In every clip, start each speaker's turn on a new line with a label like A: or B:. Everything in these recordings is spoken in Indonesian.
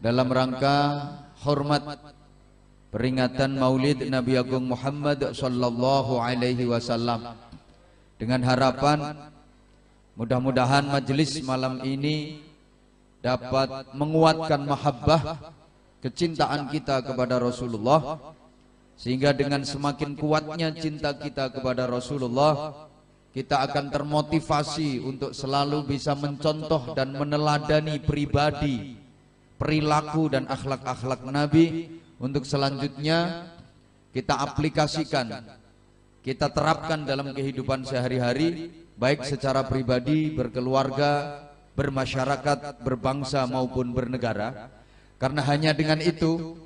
A: dalam rangka hormat peringatan Maulid Nabi Agung Muhammad sallallahu alaihi wasallam, dengan harapan mudah-mudahan majelis malam ini dapat menguatkan mahabbah kecintaan kita kepada Rasulullah, sehingga dengan semakin kuatnya cinta kita kepada Rasulullah, kita akan termotivasi untuk selalu bisa mencontoh dan meneladani pribadi, perilaku dan akhlak-akhlak Nabi, untuk selanjutnya kita aplikasikan, kita terapkan dalam kehidupan sehari-hari, baik secara pribadi, berkeluarga, bermasyarakat, berbangsa maupun bernegara. Karena hanya dengan itu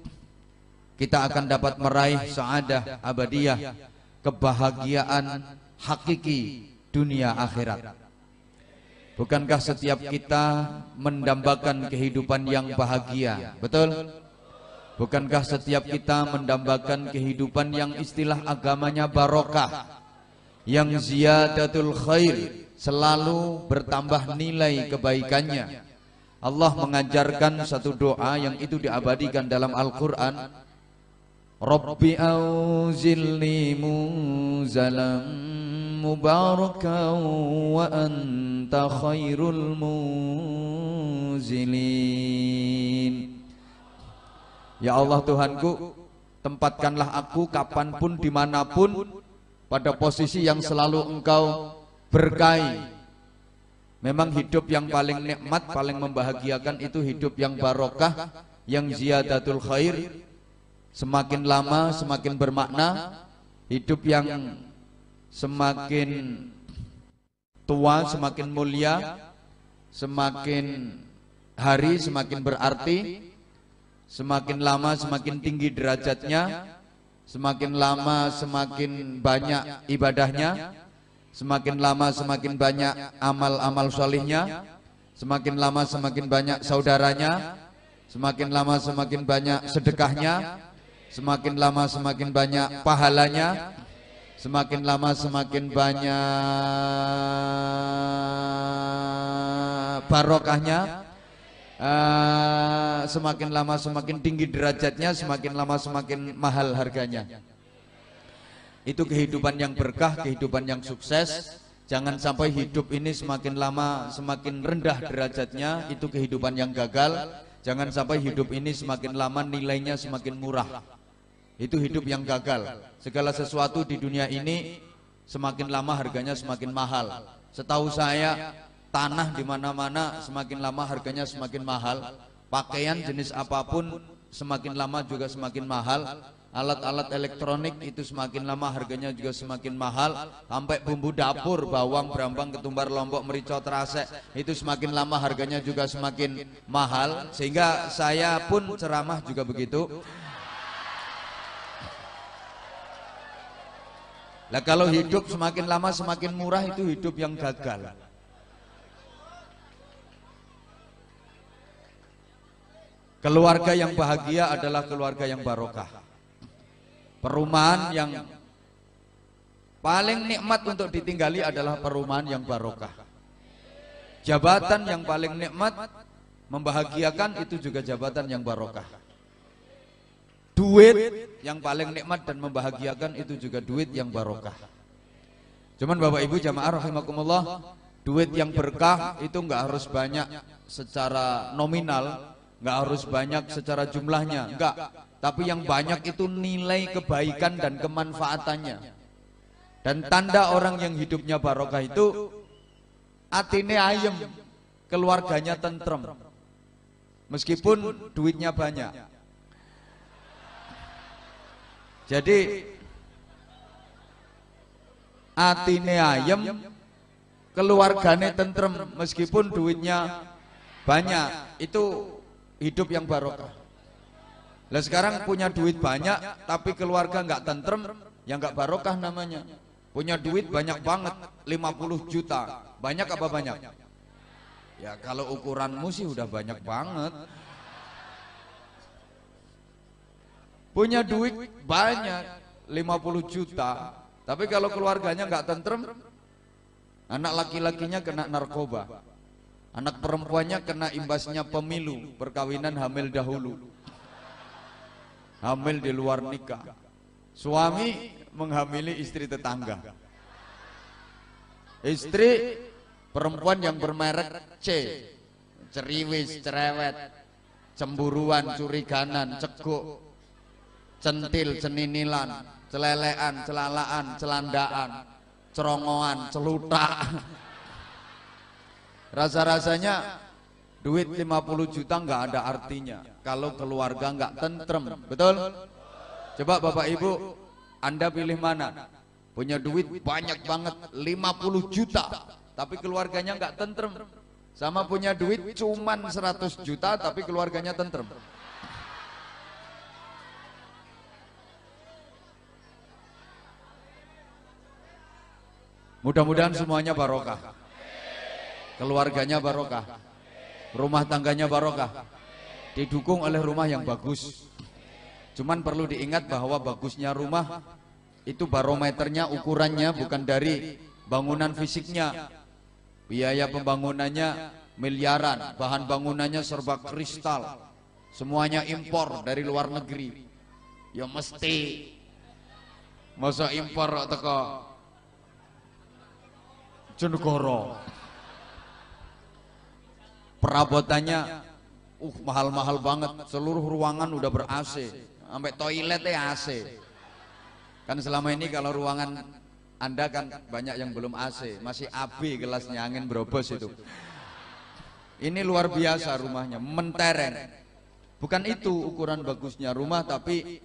A: kita akan dapat meraih sa'adah abadiyah, kebahagiaan hakiki dunia akhirat. Bukankah setiap kita mendambakan kehidupan yang bahagia? Betul? Bukankah setiap kita mendambakan kehidupan yang istilah agamanya barokah, yang ziyadatul khair, selalu bertambah nilai kebaikannya? Allah mengajarkan satu doa yang itu diabadikan dalam Al-Quran. Rabbi auzilni munzalam mubarakan wa anta khairul munzilin. Ya Allah Tuhanku, tempatkanlah aku kapanpun dimanapun pada posisi yang selalu Engkau berkahi. Memang hidup yang paling nikmat, paling membahagiakan itu hidup yang barokah, yang ziyadatul khair. Semakin lama semakin bermakna. Hidup yang semakin tua semakin mulia, semakin hari semakin berarti, semakin lama semakin tinggi derajatnya, semakin lama semakin banyak ibadahnya, semakin lama semakin banyak amal-amal solihnya, semakin lama semakin banyak saudaranya, semakin lama semakin banyak sedekahnya, semakin lama semakin banyak pahalanya, semakin lama semakin banyak barokahnya, semakin lama semakin tinggi derajatnya, semakin lama semakin mahal harganya. Itu kehidupan yang berkah, kehidupan yang sukses. Jangan sampai hidup ini semakin lama semakin rendah derajatnya, itu kehidupan yang gagal. Jangan sampai hidup ini semakin lama nilainya semakin murah, itu hidup yang gagal. Segala sesuatu di dunia ini semakin lama harganya semakin mahal. Setahu saya tanah di mana-mana semakin lama harganya semakin mahal. Pakaian jenis apapun semakin lama juga semakin mahal. Alat-alat elektronik itu semakin lama harganya juga semakin mahal. Sampai bumbu dapur, bawang, brambang, ketumbar, lombok, merica, terase, itu semakin lama harganya juga semakin mahal. Sehingga saya pun ceramah juga begitu. Lah kalau hidup semakin lama semakin murah, itu hidup yang gagal. Keluarga yang bahagia adalah keluarga yang barokah. Perumahan yang paling nikmat untuk ditinggali adalah perumahan yang barokah. Jabatan yang paling nikmat membahagiakan itu juga jabatan yang barokah. Duit yang paling nikmat dan membahagiakan itu juga duit yang barokah. Cuman Bapak Ibu jamaah rahimakumullah, duit yang berkah itu enggak harus banyak secara nominal, enggak harus banyak secara jumlahnya, enggak. Tapi yang banyak itu nilai kebaikan dan kemanfaatannya. Dan tanda orang yang hidupnya barokah itu atine ayem, keluarganya tentrem, meskipun duitnya banyak. Jadi atine ayem, keluarganya tentrem, meskipun duitnya banyak. Itu hidup yang barokah. Lah sekarang punya duit banyak tapi keluarga nggak tentrem, ya nggak barokah namanya. Punya duit banyak banget, 50 juta. Banyak apa banyak? Ya kalau ukuranmu sih udah banyak banget. Punya duit banyak, 50 juta. Tapi kalau keluarganya nggak tentrem, anak laki-lakinya kena narkoba, Anak perempuannya kena imbasnya pemilu, perkawinan hamil dahulu, hamil di luar nikah. Suami menghamili istri tetangga. Istri perempuan yang bermerek C, ceriwis, cerewet, cemburuan, curiganan, ceguk, centil, ceninilan, celelean, celalaan, celandaan, cerongoan, celutak. Rasa-rasanya duit 50 juta nggak ada artinya kalau keluarga nggak tentrem. Betul? Coba Bapak Ibu, Anda pilih mana? Punya duit banyak banget 50 juta tapi keluarganya nggak tentrem, sama punya duit cuman 100 juta tapi keluarganya tentrem. Mudah-mudahan semuanya barokah, keluarganya barokah, rumah tangganya barokah, didukung oleh rumah yang bagus. Cuman perlu diingat bahwa bagusnya rumah itu barometernya, ukurannya bukan dari bangunan fisiknya. Biaya pembangunannya miliaran, bahan bangunannya serba kristal, semuanya impor dari luar negeri. Ya mesti, masa impor teko Jonegoro. Perabotannya mahal-mahal banget, seluruh ruangan udah ber-AC, sampai toiletnya AC. Kan selama ini kalau ruangan Anda kan banyak yang belum AC, masih AB gelasnya, angin berobos itu. Ini luar biasa rumahnya, mentereng. Bukan itu ukuran bagusnya rumah, tapi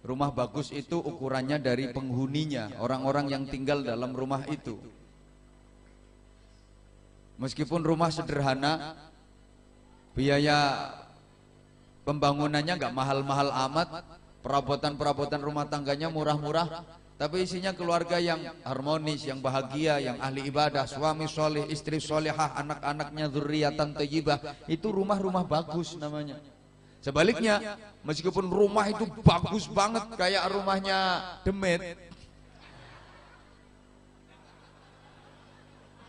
A: rumah bagus itu ukurannya dari penghuninya, orang-orang yang tinggal dalam rumah itu. Meskipun rumah sederhana, biaya pembangunannya nggak mahal-mahal amat, perabotan-perabotan rumah tangganya murah-murah, tapi isinya keluarga yang harmonis, yang bahagia, yang ahli ibadah, suami soleh, istri solehah, anak-anaknya dzurriatan thayyibah. Itu rumah-rumah bagus namanya. Sebaliknya, meskipun rumah itu bagus banget kayak rumahnya Demet,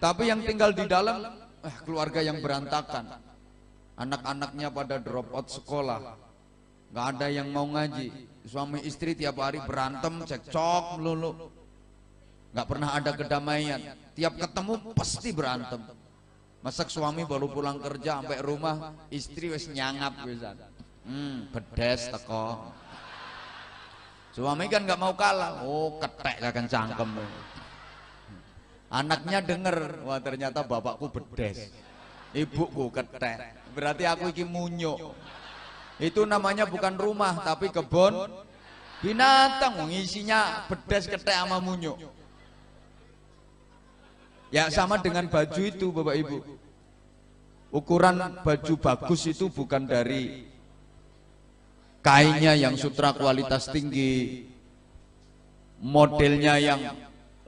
A: tapi yang tinggal di dalam keluarga yang berantakan, anak-anaknya pada drop out sekolah, nggak ada yang mau ngaji, suami istri tiap hari berantem, cekcok melulu, nggak pernah ada kedamaian, tiap ketemu pasti berantem. Masak suami baru pulang kerja sampai rumah istri wis nyangap wisan, bedes teko. Suami kan nggak mau kalah, oh ketek akan cangkem. Anaknya denger, wah ternyata bapakku bedes, ibuku ketek, berarti aku iki munyo. Itu namanya bukan rumah tapi kebun binatang, ngisinya bedes, ketek sama munyo. Ya sama dengan baju itu Bapak Ibu. Ukuran baju bagus itu bukan dari kainnya yang sutra kualitas tinggi, modelnya yang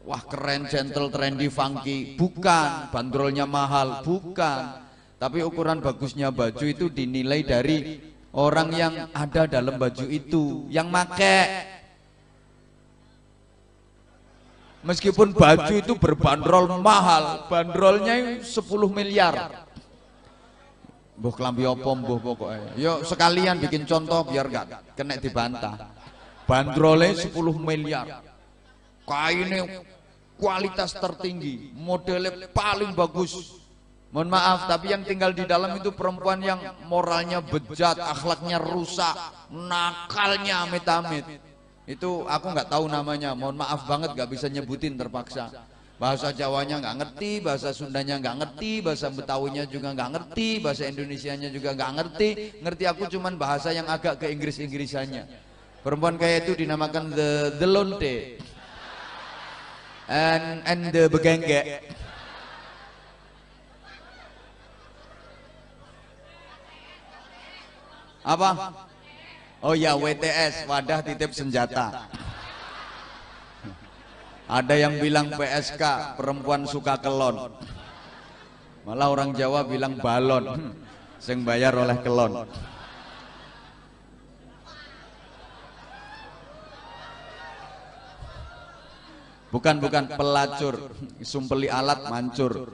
A: wah keren, gentle, trendy, funky, bukan. Bandrolnya mahal, bukan. Tapi ukuran bagusnya baju itu dinilai dari orang yang ada dalam baju itu, yang make. Meskipun baju itu berbandrol mahal, bandrolnya 10 miliar. Mbuh klambi apa mbuh pokoknya. Yo sekalian bikin contoh biar gak kena dibantah. Bandrolnya 10 miliar. Kainnya kualitas tertinggi, modelnya paling bagus. Mohon maaf, tapi yang tinggal di dalam itu perempuan yang moralnya bejat, akhlaknya rusak, nakalnya amit-amit. Itu aku nggak tahu namanya, mohon maaf banget nggak bisa nyebutin, terpaksa. Bahasa Jawanya nggak ngerti, bahasa Sundanya nggak ngerti, bahasa Betawinya juga nggak ngerti, bahasa Indonesianya juga nggak ngerti. Ngerti aku cuman bahasa yang agak ke Inggris-Inggrisannya. Perempuan kayak itu dinamakan the lonte. And the begengge. Apa? Oh ya, WTS, wadah titip senjata. Ada yang bilang PSK, perempuan suka kelon. Malah orang Jawa bilang balon, sing bayar oleh kelon. Bukan pelacur, sumpeli alat mancur.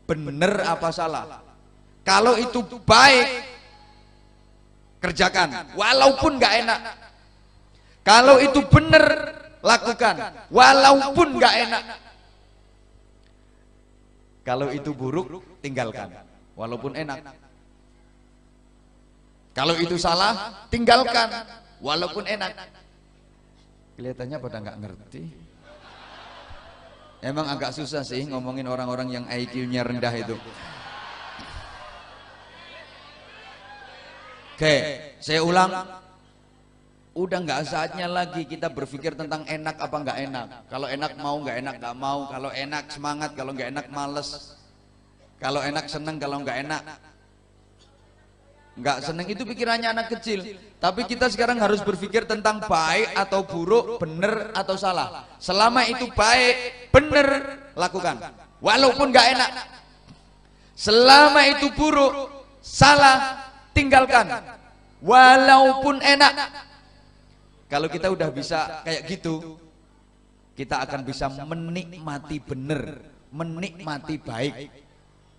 A: bener apa salah. Kalau itu baik, kerjakan walaupun nggak enak. Kalau itu bener, lakukan walaupun nggak enak. Kalau itu buruk, tinggalkan walaupun enak. Kalau itu salah, tinggalkan walaupun enak. Kelihatannya pada nggak ngerti. Emang agak susah sih ngomongin orang-orang yang IQ-nya rendah itu. Oke, saya ulang. Udah nggak saatnya lagi kita berpikir tentang enak apa nggak enak. Kalau enak mau, nggak enak nggak mau. Kalau enak semangat, kalau nggak enak males. Kalau enak seneng, kalau nggak enak nggak seneng. Itu pikirannya anak kecil. Tapi kita sekarang harus berpikir tentang baik atau buruk, bener atau salah. Selama itu baik, bener, lakukan walaupun nggak enak. Selama itu buruk, salah, tinggalkan walaupun enak. Kalau kita udah bisa kayak gitu, kita akan bisa menikmati bener, menikmati baik.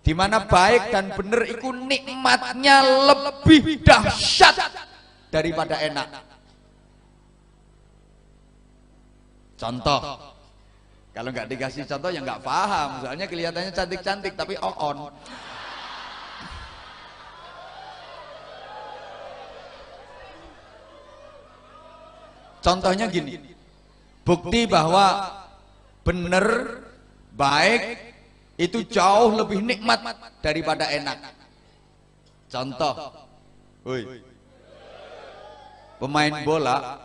A: Dimana baik dan bener itu nikmatnya lebih dahsyat daripada enak. Contoh, kalau nggak dikasih contoh ya nggak paham. Soalnya kelihatannya cantik-cantik tapi on. Contohnya gini, bukti bahwa bener, baik itu jauh lebih nikmat daripada enak. Contoh, pemain bola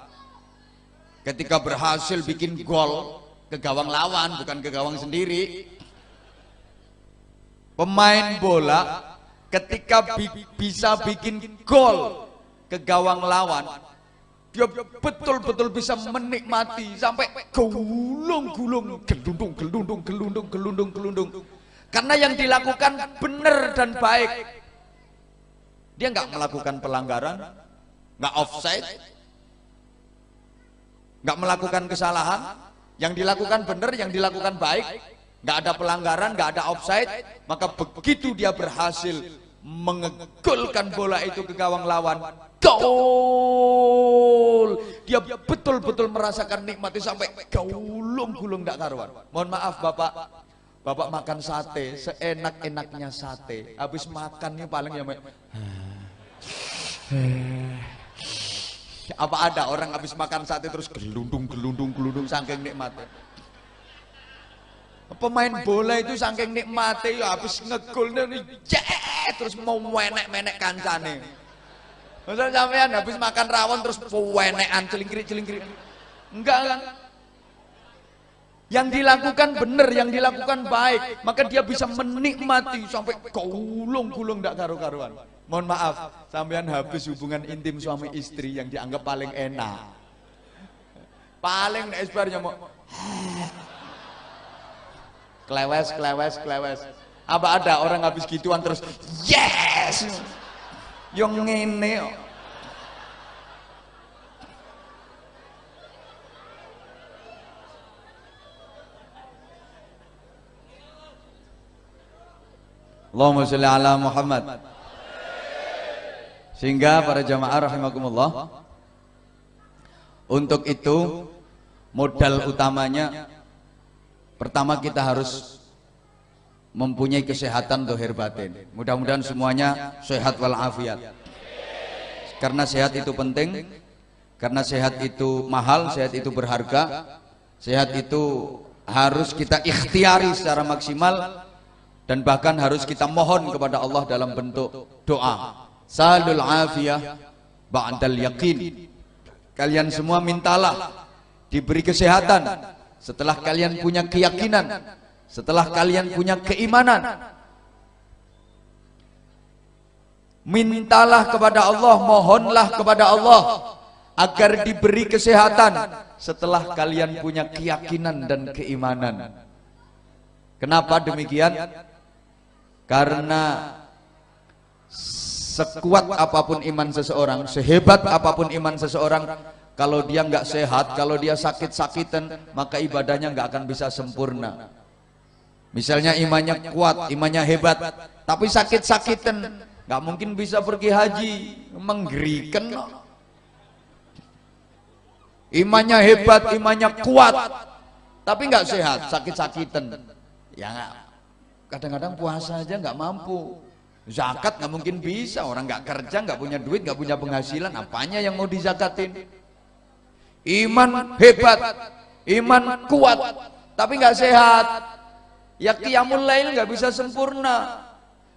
A: ketika berhasil bikin gol ke gawang lawan, bukan ke gawang sendiri. Pemain bola ketika bisa bikin gol ke gawang lawan, dia betul-betul bisa menikmati sampai gelundung, karena yang dilakukan benar dan baik. Dia nggak melakukan pelanggaran, nggak offside, nggak melakukan kesalahan. Yang dilakukan benar, yang dilakukan baik, nggak ada pelanggaran, nggak ada offside. Maka begitu dia berhasil mengegolkan bola itu ke gawang lawan, gol, dia betul-betul merasakan nikmati sampai gulung-gulung gak karuan. Mohon maaf bapak makan sate, seenak-enaknya sate, habis makannya paling ya apa ada orang habis makan sate terus gelundung saking nikmatnya. Pemain bola itu saking nikmati ya habis ngegol terus mau menek kancane. Misal sampean habis makan rawon terus wenekan celingkrik. Enggak kan? Yang dilakukan benar, yang dilakukan baik, maka dia bisa menikmati sampai gulung ndak karu-karuan. Mohon maaf, sampean habis hubungan intim suami istri yang dianggap paling enak. Paling nek isbarnya mau klewes. Apa ada orang habis gituan terus yes yang ngene. Allahumma sholli ala Muhammad. Sehingga para jamaah rahimakumullah, untuk itu modal utamanya pertama kita harus mempunyai kesehatan zahir batin. Mudah-mudahan semuanya sehat walafiat. Karena sehat itu penting, karena sehat itu mahal, sehat itu berharga, sehat itu harus kita ikhtiari secara maksimal dan bahkan harus kita mohon kepada Allah dalam bentuk doa. Salul afiyah ba'dal yaqin. Kalian semua mintalah diberi kesehatan setelah kalian punya keyakinan, setelah kalian punya keimanan. Mintalah kepada Allah, mohonlah kepada Allah agar diberi kesehatan setelah kalian punya keyakinan dan keimanan. Kenapa demikian? Karena sekuat apapun iman seseorang, sehebat apapun iman seseorang, kalau dia nggak sehat, kalau dia sakit-sakitan, maka ibadahnya nggak akan bisa sempurna. Misalnya imannya kuat, imannya hebat, tapi sakit-sakitan, nggak mungkin bisa pergi haji, menggerikan. Imannya hebat, imannya kuat, tapi nggak sehat, sakit-sakitan. Ya kadang-kadang puasa aja nggak mampu, zakat nggak mungkin bisa, orang nggak kerja, nggak punya duit, nggak punya penghasilan, apanya yang mau dizakatin? Iman hebat, iman kuat, tapi nggak sehat. Ya qiyamul lail nggak bisa sempurna,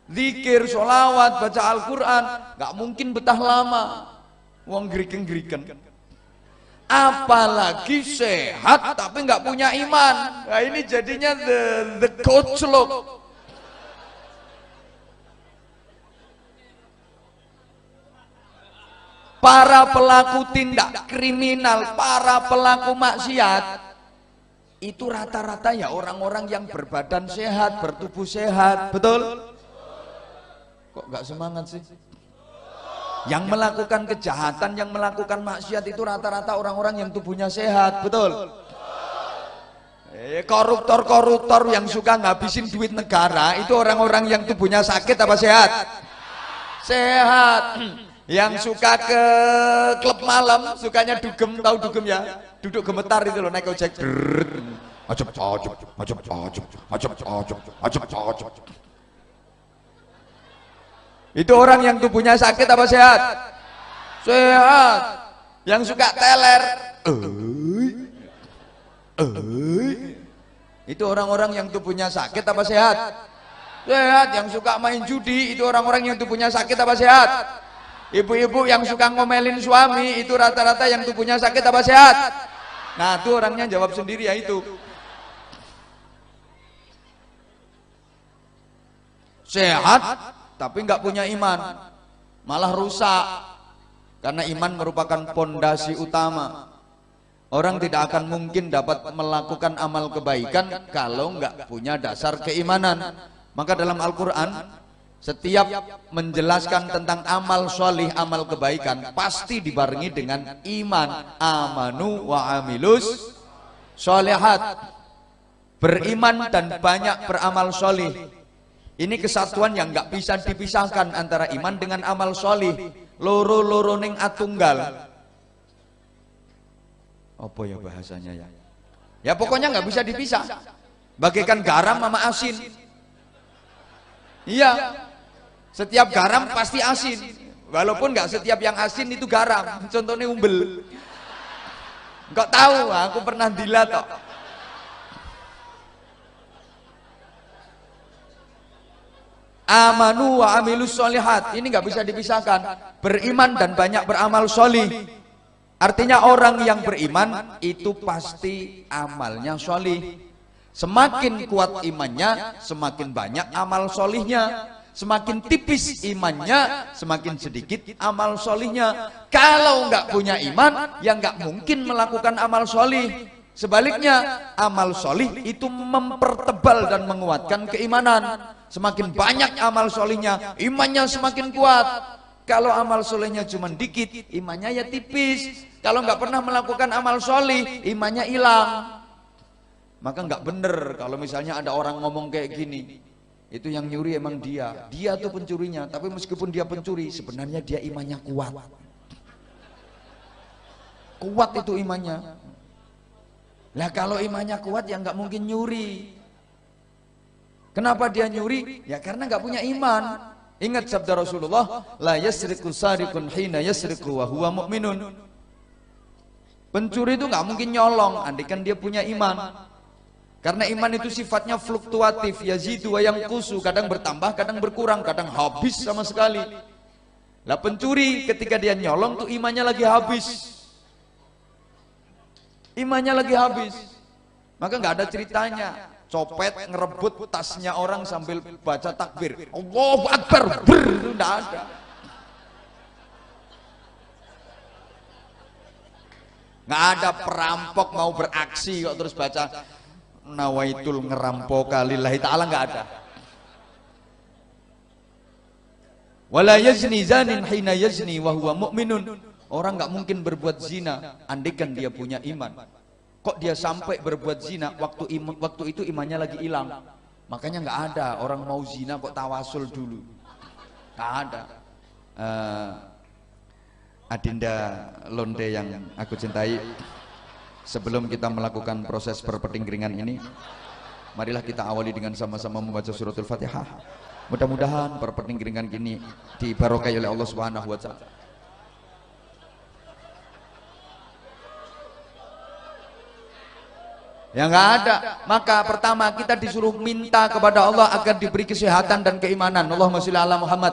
A: zikir, sholawat, baca Al-Quran nggak mungkin betah lama, wong geriken-geriken. Apalagi sehat tapi nggak punya iman. Nah ini jadinya the coach look. Para pelaku tindak kriminal, para pelaku maksiat itu rata-rata ya orang-orang yang berbadan sehat, bertubuh sehat, betul? Kok nggak semangat sih? Yang melakukan kejahatan, yang melakukan maksiat itu rata-rata orang-orang yang tubuhnya sehat, betul? Koruptor-koruptor yang suka ngabisin duit negara itu orang-orang yang tubuhnya sakit apa sehat? Sehat. Yang suka ke klub malam, sukanya dugem, tahu dugem ya? Duduk gemetar itu loh, naik ojek. Itu orang yang tubuhnya sakit apa sehat? Sehat. Yang suka teler. Itu orang-orang yang tubuhnya sakit apa sehat? Sehat. Yang suka main judi itu orang-orang yang tubuhnya sakit apa sehat? Ibu-ibu yang suka ngomelin suami itu rata-rata yang tubuhnya sakit apa sehat? Nah itu orangnya jawab sendiri ya itu. Sehat tapi nggak punya iman, malah rusak. Karena iman merupakan pondasi utama. Orang tidak akan mungkin dapat melakukan amal kebaikan kalau nggak punya dasar keimanan. Maka dalam Al-Quran setiap menjelaskan tentang amal solih, amal kebaikan pasti dibarengi dengan iman. Amanu wa amilus solihat, beriman dan banyak beramal solih. Ini kesatuan yang nggak bisa dipisahkan antara iman dengan amal solih. Loro-loro ning atunggal. Apa ya bahasanya ya? Ya pokoknya nggak bisa dipisah. Bagaikan garam sama asin. Iya. Setiap garam pasti asin, walaupun nggak setiap yang asin itu garam. Contohnya umbel. Nggak tahu, aku pernah dilat kok. Amanu wa amilus solihat, ini nggak bisa dipisahkan. Beriman dan banyak beramal solih. Artinya orang yang beriman itu pasti amalnya solih. Semakin kuat imannya, semakin banyak amal solihnya. Semakin tipis imannya, semakin sedikit amal solihnya. Kalau nggak punya iman, ya nggak mungkin melakukan amal solih. Sebaliknya, amal solih itu mempertebal dan menguatkan keimanan. Semakin banyak amal solihnya, imannya semakin kuat. Kalau amal solihnya cuma dikit, imannya ya tipis. Kalau nggak pernah melakukan amal solih, imannya hilang. Maka nggak bener kalau misalnya ada orang ngomong kayak gini. Itu yang nyuri emang dia tuh pencurinya, tapi meskipun dia pencuri sebenarnya dia imannya kuat itu imannya. Lah kalau imannya kuat ya nggak mungkin nyuri. Kenapa dia nyuri? Ya karena nggak punya iman. Ingat sabda Rasulullah, la yasriqu sariqun hina yasriqu wa huwa mu'minun. Pencuri itu nggak mungkin nyolong andaikan dia punya iman. Karena iman itu sifatnya fluktuatif, yazidu wa yanqusu, kadang bertambah, kadang berkurang, kadang habis sama sekali. Lah pencuri ketika dia nyolong tuh imannya lagi habis. Imannya lagi habis. Maka nggak ada ceritanya copet ngerebut tasnya orang sambil baca takbir. Allahu Akbar. Itu enggak ada. Nggak ada perampok mau beraksi kok terus baca nawaitul ngerampoka lillahi ta'ala, nggak ada. Wala yazni zanin hina yazni wa huwa mu'minun. Orang nggak mungkin berbuat zina andaikan dia punya iman. Kok dia sampai berbuat zina waktu itu imannya lagi hilang. Makanya nggak ada orang mau zina kok tawasul dulu, nggak ada. Adinda Londe yang aku cintai, sebelum kita melakukan proses perpetinggiringan ini, marilah kita awali dengan sama-sama membaca suratul Fatihah. Mudah-mudahan perpetinggiringan ini dibarokai oleh Allah Subhanahu wa Ta'ala. Ya nggak ada. Maka pertama kita disuruh minta kepada Allah agar diberi kesehatan dan keimanan. Allahumma sholli ala Muhammad.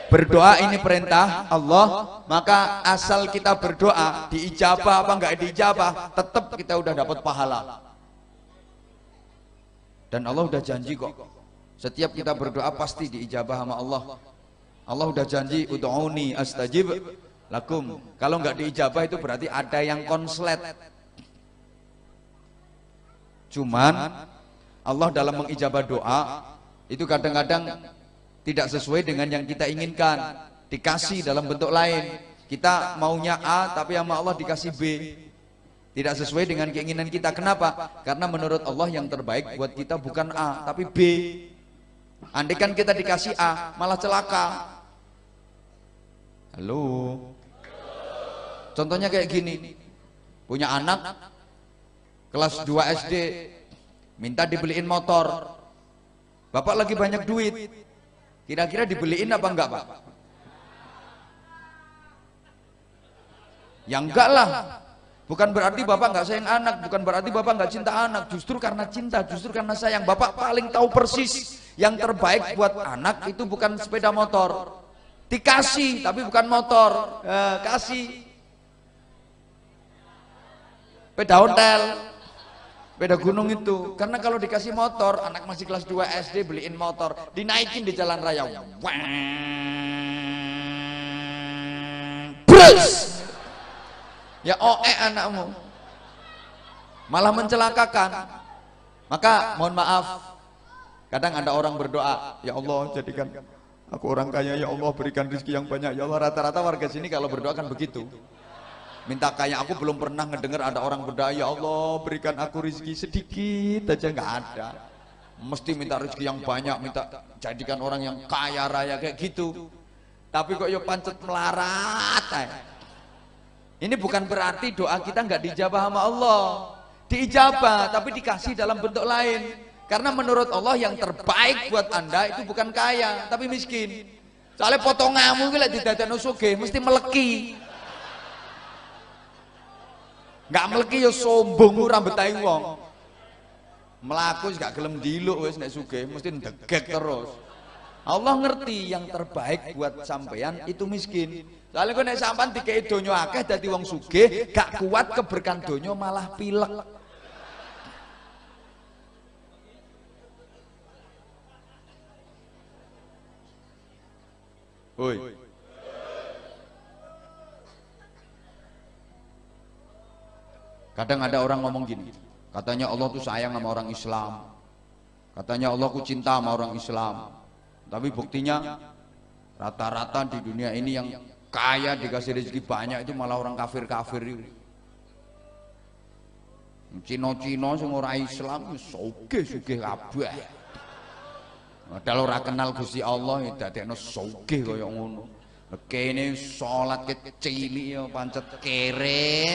A: Berdoa ini perintah Allah, maka asal kita berdoa diijabah apa enggak diijabah, tetap kita udah dapat pahala. Dan Allah udah janji kok, setiap kita berdoa pasti diijabah sama Allah. Allah udah janji, ud'uni astajib lakum. Kalau enggak diijabah itu berarti ada yang konslet. Cuman Allah dalam mengijabah doa itu kadang-kadang tidak sesuai dengan yang kita inginkan, dikasih dalam bentuk lain. Kita maunya A tapi sama Allah dikasih B, tidak sesuai dengan keinginan kita. Kenapa? Karena menurut Allah yang terbaik buat kita bukan A tapi B. Andaikan kita dikasih A malah celaka. Halo, contohnya kayak gini, punya anak kelas 2 SD, minta dibeliin motor. Bapak lagi banyak duit, kira-kira dibeliin apa enggak, Pak? Ya enggak lah. Bukan berarti Bapak enggak sayang anak, bukan berarti Bapak enggak cinta anak. Justru karena cinta, justru karena sayang. Bapak paling tahu persis yang terbaik buat anak itu bukan sepeda motor. Dikasih, tapi bukan motor. Kasih sepeda ontel, sepeda gunung itu. Karena kalau dikasih motor, anak masih kelas 2 SD beliin motor, dinaikin di jalan raya, brus, ya anakmu, malah mencelakakan. Maka mohon maaf, kadang ada orang berdoa, ya Allah jadikan aku orang kaya, ya Allah berikan rezeki yang banyak, ya Allah. Rata-rata warga sini kalau berdoa kan begitu, minta kaya. Aku belum pernah ngedengar ada orang berdoa, ya Allah berikan aku rezeki sedikit aja, nggak ada. Mesti minta rezeki yang banyak, minta jadikan orang yang kaya raya kayak gitu. Tapi kok ya pancet melarat. Ini bukan berarti doa kita nggak dijabah sama Allah. Diijabah, tapi dikasih dalam bentuk lain. Karena menurut Allah yang terbaik buat Anda itu bukan kaya, tapi miskin. Soalnya potonganmu bila didadakno sugih mesti meleki. Nggak meleki ya sombong ora betahi wong. Melaku gak gelem diluk wis nek sugih mesti ndegek terus. Allah ngerti yang terbaik buat sampean itu miskin. Soalnya kok nek sampean dikei donya akeh dadi wong sugih, gak kuat keberkahan donya malah pilek. Oi. Kadang ada orang ngomong gini, katanya Allah tuh sayang sama orang Islam, katanya Allah ku cinta sama orang Islam. Tapi buktinya rata-rata di dunia ini yang kaya dikasih rezeki banyak itu malah orang kafir-kafir itu. Cino-cino sing ora Islam sugih-sugih kabeh. Padahal ora kenal Gusti Allah ya dadekno sugih kaya ngono. Kene salat kecilik ya pancet kere.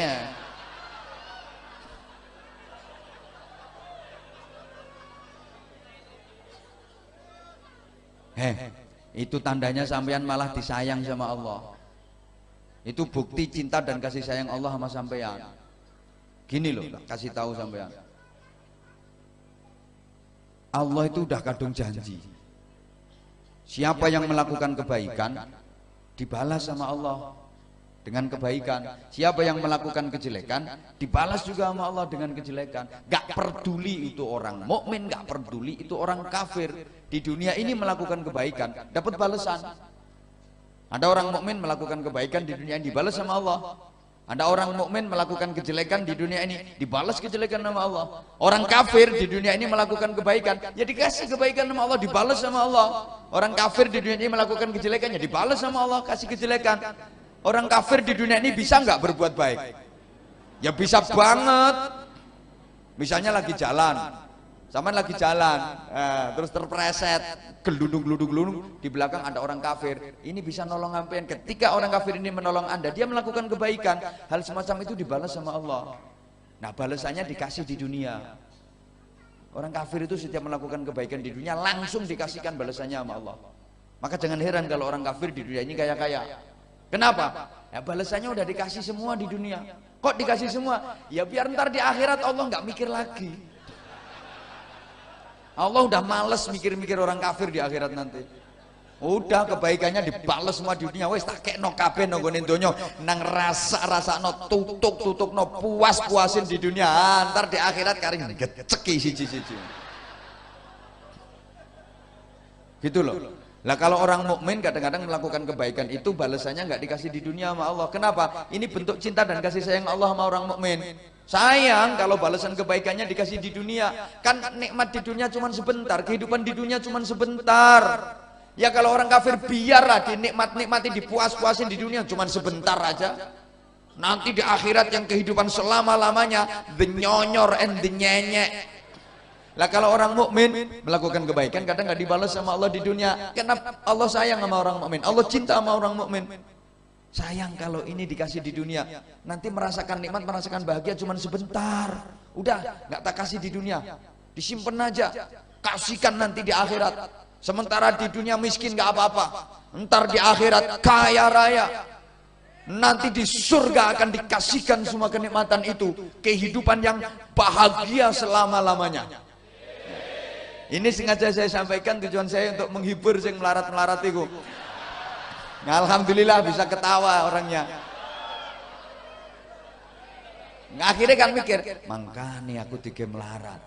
A: Itu tandanya sampean malah disayang sama Allah. Itu bukti cinta dan kasih sayang Allah sama sampean. Gini loh, kasih tahu sampean. Allah itu udah kadung janji. Siapa yang melakukan kebaikan dibalas sama Allah dengan kebaikan. Siapa yang melakukan kejelekan dibalas juga sama Allah dengan kejelekan. Gak peduli itu orang mukmin, gak peduli itu orang kafir. Di dunia ini melakukan kebaikan dapat balasan. Ada orang mukmin melakukan kebaikan di dunia ini dibalas sama Allah. Ada orang mukmin melakukan kejelekan di dunia ini dibalas kejelekan sama Allah. Orang kafir di dunia ini melakukan kebaikan, ya dikasih kebaikan sama Allah, dibalas sama Allah. Orang kafir di dunia ini melakukan kejelekan, ya dibalas sama Allah, kasih kejelekan. Orang kafir di dunia ini bisa nggak berbuat baik? Ya bisa banget. Misalnya lagi jalan, Sampean lagi jalan, terus terpreset, gelundung, di belakang ada orang kafir. Ini bisa nolong sampean. Ketika orang kafir ini menolong Anda, dia melakukan kebaikan. Hal semacam itu dibalas sama Allah. Nah, balasannya dikasih di dunia. Orang kafir itu setiap melakukan kebaikan di dunia langsung dikasihkan balasannya sama Allah. Maka jangan heran kalau orang kafir di dunia ini kaya-kaya. Kenapa? Ya balasannya udah dikasih semua di dunia. Kok dikasih semua? Ya biar ntar di akhirat Allah nggak mikir lagi. Allah udah males mikir-mikir orang kafir di akhirat nanti. Udah kebaikannya dibalas semua di dunia. Wes tak kekno kabeh nang ngene donya nang rasa-rasakno tutuk-tutukno puas-puasin di dunia. Ntar di akhirat karing geceki siji-siji. Gitu loh. Lah kalau orang mukmin kadang-kadang melakukan kebaikan itu balasannya nggak dikasih di dunia sama Allah. Kenapa? Ini bentuk cinta dan kasih sayang Allah sama orang mukmin. Sayang kalau balasan kebaikannya dikasih di dunia. Kan nikmat di dunia cuma sebentar, kehidupan di dunia cuma sebentar. Ya kalau orang kafir biarlah dinikmati, dipuas-puasin di dunia cuma sebentar aja. Nanti di akhirat yang kehidupan selama-lamanya the nyonyor and the nyenyek. Lah kalau orang mukmin melakukan kebaikan kadang nggak dibalas sama Allah di dunia. Kenapa? Allah sayang sama orang mukmin. Allah cinta sama orang mukmin. Sayang kalau ini dikasih di dunia, nanti merasakan nikmat, merasakan bahagia cuma sebentar. Udah, nggak tak kasih di dunia, disimpan aja, kasihkan nanti di akhirat. Sementara di dunia miskin nggak apa-apa, ntar di akhirat kaya raya. Nanti di surga akan dikasihkan semua kenikmatan itu, kehidupan yang bahagia selama-lamanya. Ini sengaja saya sampaikan, tujuan saya untuk menghibur sing melarat-melarat itu. Nah, alhamdulillah bisa ketawa orangnya. Nah, akhirnya kan mikir, makanya aku tiga melarat.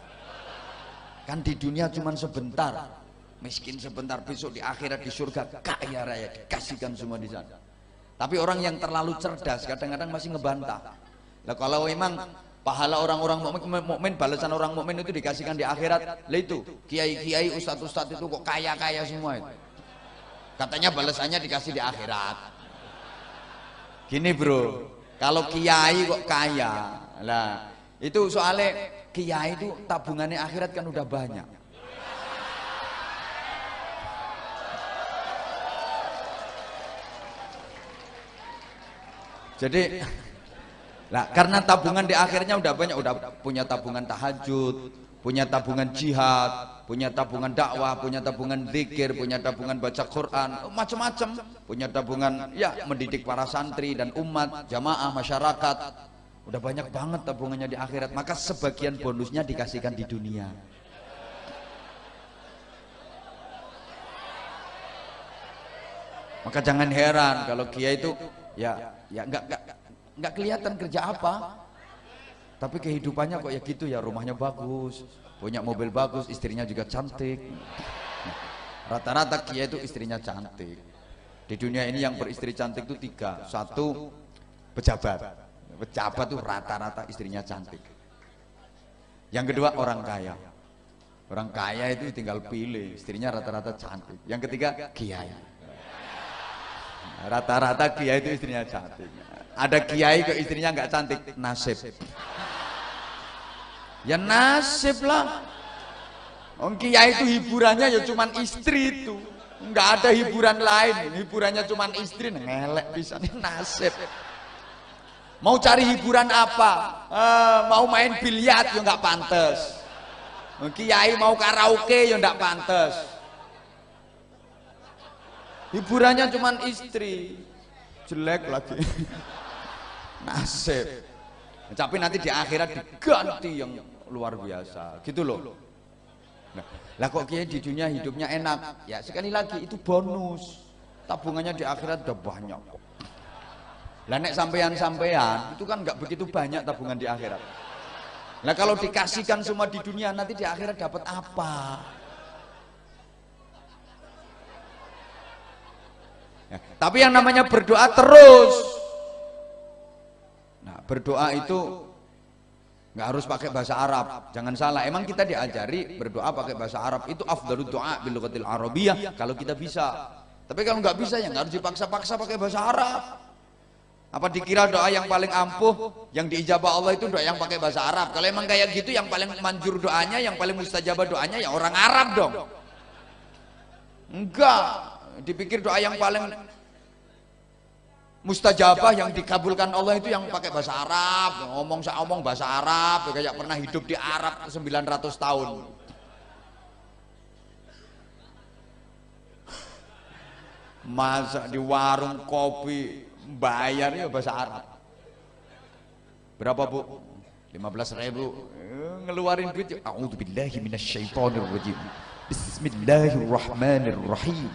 A: Kan di dunia cuma sebentar, miskin sebentar, besok di akhirat di surga kaya raya, dikasihkan semua di sana. Tapi orang yang terlalu cerdas kadang-kadang masih ngebantah. Lah kalau memang pahala orang-orang mukmin, balasan orang mukmin itu dikasihkan di akhirat, lah itu kiai-kiai, ustadz-ustadz itu kok kaya-kaya semua itu. Katanya balasannya dikasih di akhirat. Gini bro, kalau kiai kok kaya, lah itu soalnya kiai itu tabungannya akhirat kan udah banyak. Jadi lah karena tabungan di akhirnya udah banyak, udah punya tabungan tahajud, punya tabungan jihad, punya tabungan dakwah, punya tabungan zikir, punya tabungan baca Quran, macam-macam, punya tabungan ya mendidik para santri dan umat, jamaah, masyarakat. Udah banyak banget tabungannya di akhirat, maka sebagian bonusnya dikasihkan di dunia. Maka jangan heran kalau kiai itu ya nggak kelihatan kerja apa, tapi kehidupannya kok ya gitu ya, rumahnya bagus, punya mobil bagus, istrinya juga cantik. Rata-rata kiai itu istrinya cantik. Di dunia ini yang beristri cantik itu 3. 1 pejabat tuh rata-rata istrinya cantik. Yang kedua orang kaya itu tinggal pilih, istrinya rata-rata cantik. Yang ketiga kiai, rata-rata kiai itu istrinya cantik. Ada kiai kok istrinya nggak cantik, nasib. Ya nasib lah. Orang kiai itu hiburannya ya cuman istri itu, nggak ada hiburan lain. Hiburannya cuman istri, ngelek bisa nih nasib. Mau cari hiburan apa? Mau main biliar ya nggak pantas. Kiai mau karaoke ya nggak pantas. Hiburannya cuman istri, jelek lagi. Nasib. Tapi nanti di akhirat diganti yang luar biasa, gitu loh. Nah, lah kok kiai di dunia hidupnya enak? Ya sekali lagi itu bonus. Tabungannya di akhirat udah banyak. Lah nek sampean itu kan nggak begitu banyak tabungan di akhirat. Nah kalau dikasihkan semua di dunia, nanti di akhirat dapat apa? Ya, tapi yang namanya berdoa terus. Nah, berdoa itu nggak harus pakai bahasa Arab, jangan salah. Emang kita diajari berdoa pakai bahasa Arab, itu afdhalud doa bil lughatil arabiyyah kalau kita bisa. Tapi kalau nggak bisa ya nggak harus dipaksa-paksa pakai bahasa Arab. Apa dikira doa yang paling ampuh, yang diijabah Allah itu doa yang pakai bahasa Arab? Kalau emang kayak gitu, yang paling manjur doanya, yang paling mustajabah doanya ya orang Arab dong. Enggak, dipikir doa yang paling mustajabah yang dikabulkan Allah itu yang pakai bahasa Arab, ngomong bahasa Arab, kayak pernah hidup di Arab 900 tahun. Masa di warung kopi bayar ya bahasa Arab. Berapa Bu? 15.000. Ngeluarin duit. A'udzubillahi minasyaitonirrajim. Bismillahirrahmanirrahim.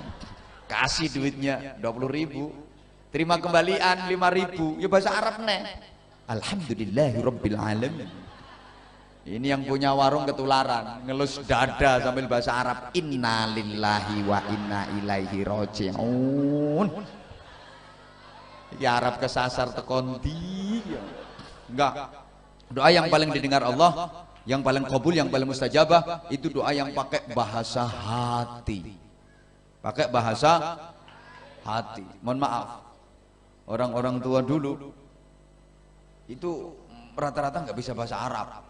A: Kasih duitnya 20.000. Terima kembalian 5.000. Ya bahasa Arab nih. Alhamdulillahirabbil alamin. Ini yang punya warung ketularan, ngelus dada sambil bahasa Arab. Innalillahi wa inna ilaihi raji'un. Ya Arab kesasar tekondi. Enggak. Doa yang paling didengar Allah, yang paling kabul, yang paling mustajabah itu doa yang pakai bahasa hati. Pakai bahasa hati. Mohon maaf. Orang-orang tua dulu itu rata-rata nggak bisa bahasa Arab.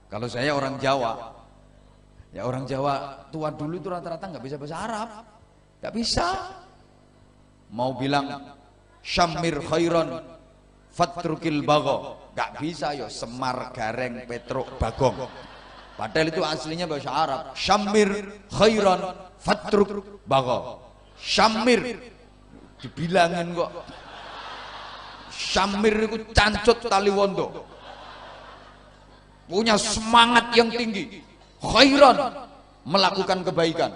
A: Kalau saya orang Jawa, ya orang Jawa tua dulu itu rata-rata nggak bisa bahasa Arab, nggak bisa. Mau bilang Syamir khairon fatrukil bago, nggak bisa yo. Semar gareng petruk bagong. Padahal itu aslinya bahasa Arab. Syamir khairon fatruk bago. Syamir dibilangin kok. Syamir itu cancut taliwondo, punya semangat yang tinggi. Khairan, melakukan kebaikan.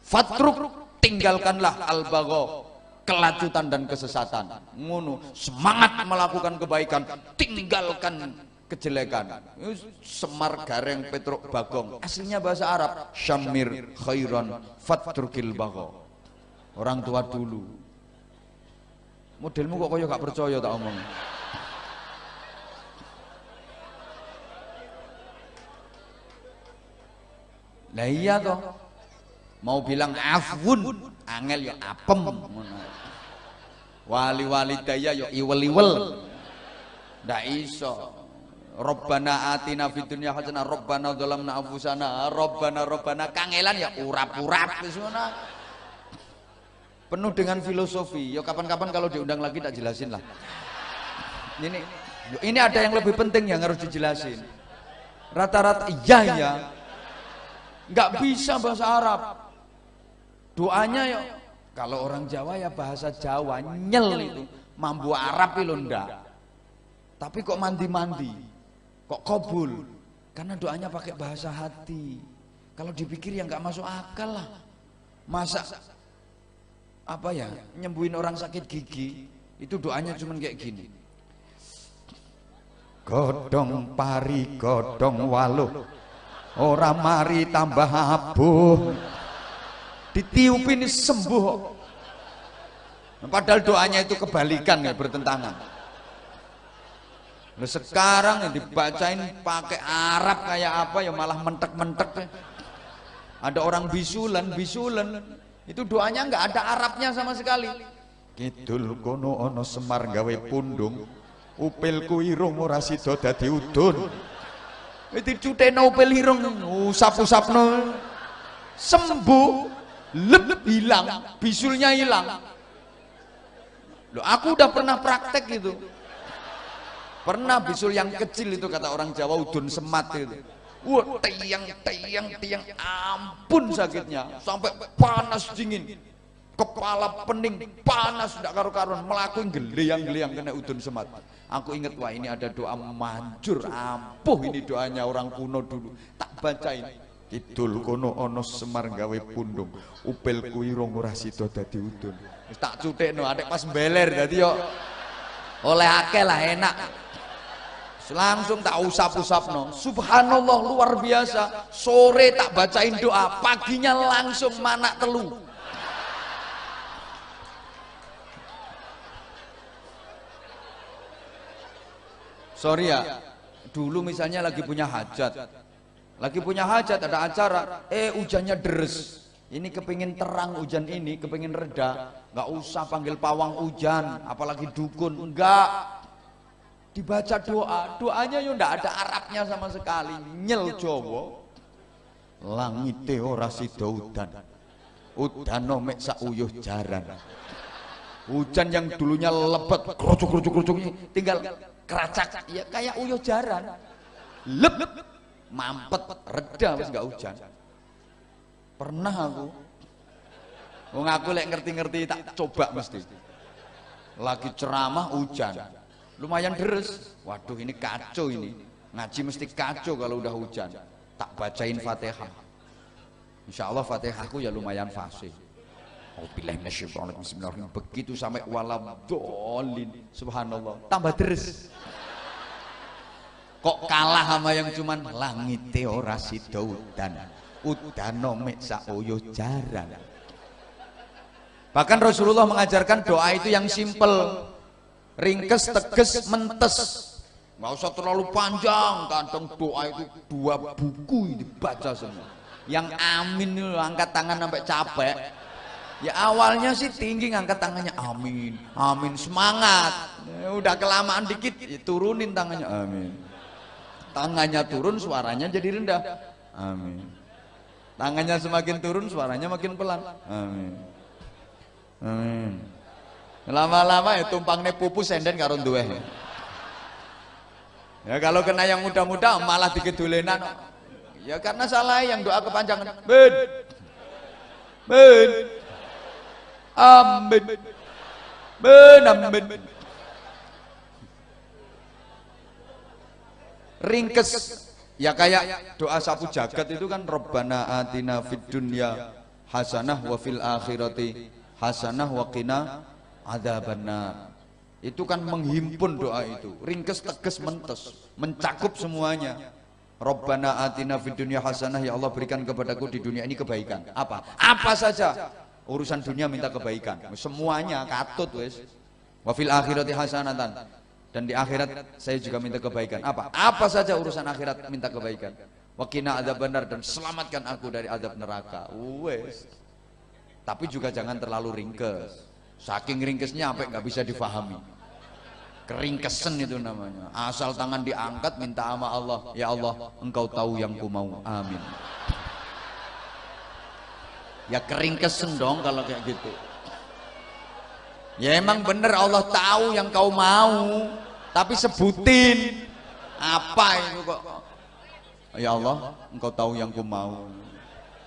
A: Fatruk, tinggalkanlah al-bagho, kelacutan dan kesesatan. Ngono, semangat melakukan kebaikan, tinggalkan kejelekan. Semar gareng petruk bagong, aslinya bahasa Arab. Syamir khairan fatrukil bagho. Orang tua dulu. Modelmu kok kaya gak percaya tak omong. Lah iya toh. Mau bilang afwun, angel ya apem. Wali-wali daya ya iwel-iwel. Ndak iso. Rabbana atina fid dunya hasanah, Rabbana dzalamna anfusana, Rabbana kangelan ya urap-urap wis ngono. Penuh dengan filosofi. Ya kapan-kapan kalau diundang lagi tak jelasin lah. Ini ada yang lebih penting yang harus dijelasin. Rata-rata iya ya. Nggak bisa bahasa Arab. Doanya ya kalau orang Jawa ya bahasa Jawa nyel itu. Mambu Arab itu ndak. Tapi kok mandi-mandi. Kok kabul? Karena doanya pakai bahasa hati. Kalau dipikir ya nggak masuk akal lah. Masa apa ya, nyembuhin orang sakit gigi itu doanya cuman kayak gini. Godong pari godong waluh, ora mari tambah abuh, ditiupin sembuh. Padahal doanya itu kebalikan ya, bertentangan. Nah, sekarang yang dibacain pakai Arab kayak apa ya, malah mentek-mentek. Ada orang bisulan itu doanya nggak ada Arabnya sama sekali. Kidul kono ono semar gawe pundung, upilku irung ora sida dadi udun. Itu cuteno upil irung, usap-usapno sembuh, lep hilang, bisulnya hilang. Loh, aku udah pernah praktek itu. Pernah bisul yang kecil itu kata orang Jawa udun semat itu. Wah, tiang, ampun sakitnya, sampai panas dingin, kepala pening, panas tidak karu-karuan, melakukan geliang-geliang kena udun semat. Aku ingat, wah ini ada doa manjur, ampuh ini doanya orang kuno dulu. Tak bacain. Kidul kono ono semar gawe pundung, upil kuirung ora sida dadi udun. Tak cutekno, adek pas beler dadi yo oleh akeh lah enak. Langsung tak usap-usapno. Subhanallah, luar biasa. Sore tak bacain doa, paginya langsung manak telu. Sorry ya, dulu misalnya lagi punya hajat, ada acara, hujannya deres. Ini kepingin terang hujan ini, kepingin reda, nggak usah panggil pawang hujan, apalagi dukun, enggak. Dibaca doa, doanya yo ndak ada Arabnya sama sekali, nyel Jawa. Langite ora sida udan, udano mek sak uyuh jaran. Hujan yang dulunya lebat, kerucuk tinggal keracak, ya kayak uyuh jaran. Lep, mampet, reda wis nggak hujan. Pernah aku. Wong aku lek ngerti-ngerti tak coba mesti. Lagi ceramah hujan. Lumayan deres. Waduh ini kacau ini. Ngaji mesti kacau kalau udah hujan. Tak bacain Fatihah. Insya Allah Fatihahku ya lumayan fasih. Bismillahirrahmanirrahim. Begitu sampai waladhdallin. Subhanallah. Tambah deres. Kok kalah sama yang cuman langite ora sida udan. Udano mek sak uyuh jaran. Bahkan Rasulullah mengajarkan doa itu yang simpel, ringkes, tegas, mentes, nggak usah terlalu panjang. Kadang doa itu 2 buku dibaca semua. Yang amin itu angkat tangan sampai capek. Ya awalnya sih tinggi ngangkat tangannya amin, amin semangat. Ya, udah kelamaan dikit ya, turunin tangannya amin. Tangannya turun suaranya jadi rendah. Amin. Tangannya semakin turun suaranya makin pelan. Amin. Amin. Lama-lama ya tumpangnya pupus senden karo duwe. Ya kalau kena yang muda-muda malah digedolenan. Ya karena salah yang doa kepanjangan. Ben. Ben. Amin. Ben amin. Ringkes. Ya kayak doa sapu jagat itu kan Rabbana atina fid dunya hasanah wa fil akhirati hasanah wa qina adzabannar. Itu kan menghimpun doa itu, ringkes, tegas, mentes, mencakup semuanya. Rabbana atina fid dunya hasanah, ya Allah berikan kepadaku di dunia ini kebaikan. Apa saja urusan dunia minta kebaikan, semuanya katut wes. Wa fil akhirati hasanatan, dan di akhirat saya juga minta kebaikan. Apa saja urusan akhirat minta kebaikan. Wa qina adzabannar, dan selamatkan aku dari azab neraka. Wes. Tapi juga jangan terlalu ringkes. Saking ringkesnya sampai nggak bisa difahami. Keringkesen itu namanya. Asal tangan diangkat minta sama Allah. Ya Allah, Engkau tahu yang ku mau. Amin. Ya keringkesen dong kalau kayak gitu. Ya emang bener Allah tahu yang kau mau, tapi sebutin apa itu kok. Ya Allah, Engkau tahu yang ku mau.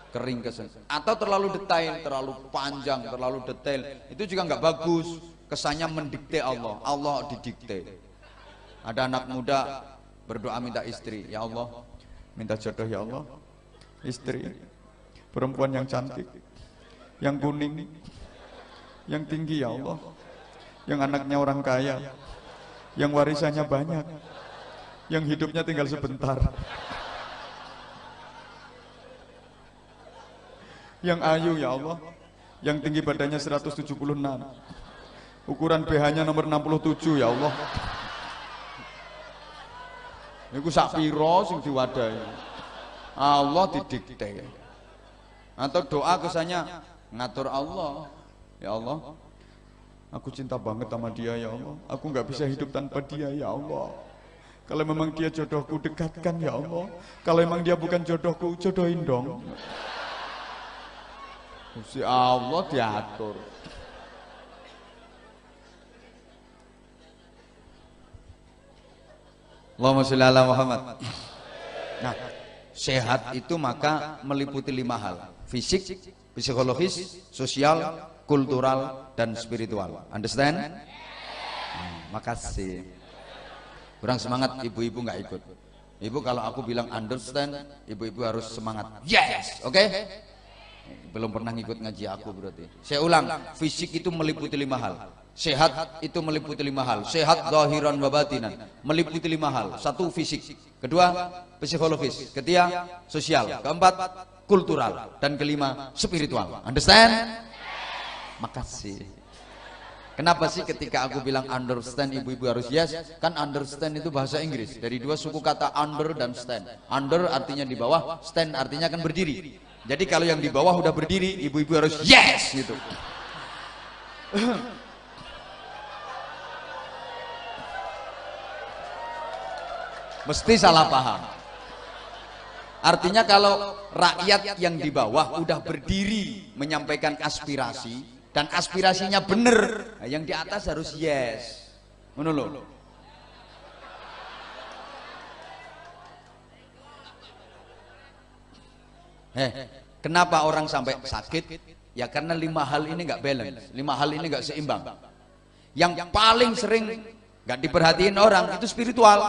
A: Keringkesen. Atau terlalu detail, terlalu panjang, terlalu detail, itu juga nggak bagus. Kesannya mendikte Allah. Allah didikte. Ada anak muda berdoa minta istri. Ya Allah, minta jodoh ya Allah, istri perempuan yang cantik, yang kuning, yang tinggi ya Allah, yang anaknya orang kaya, yang warisannya banyak, yang hidupnya tinggal sebentar, yang ayu ya Allah, yang tinggi badannya 176, ukuran BH-nya nomor 67 ya Allah. Iku sak pira sing diwadahi. Allah didikte. Atau doa kesannya ngatur Allah. Ya Allah, aku cinta banget sama dia ya Allah. Aku nggak bisa hidup tanpa dia ya Allah. Kalau memang dia jodohku, dekatkan ya Allah. Kalau memang dia bukan jodohku, jodohin dong. Si Allah diatur. Allahumma sholli ala Muhammad. Nah, sehat itu maka meliputi 5 hal: fisik, psikologis, sosial, kultural, dan spiritual. Understand? Makasih. Kurang semangat ibu-ibu nggak ikut. Ibu kalau aku bilang understand, ibu-ibu harus semangat. Yes, oke? Belum pernah ngikut ngaji aku berarti. Saya ulang, fisik itu meliputi 5 hal. Sehat itu meliputi 5 hal. Sehat zahiran wa batinan, meliputi 5 hal. 1 fisik, kedua psikologis, ketiga sosial, keempat kultural, dan kelima spiritual. Understand? Makasih. Kenapa sih ketika aku bilang understand ibu-ibu harus yes? Kan understand itu bahasa Inggris dari 2 suku kata under dan stand. Under artinya di bawah, stand artinya kan berdiri. Jadi kalau yang di bawah udah berdiri, ibu-ibu harus yes gitu. Mesti salah paham. Artinya kalau rakyat yang di bawah udah berdiri menyampaikan aspirasi dan aspirasinya bener, nah yang di atas harus yes. Ngono lho. Kenapa orang sampai sakit? Ya karena 5 hal ini nggak balance, 5 hal ini nggak seimbang. Yang paling sering nggak diperhatiin orang itu spiritual.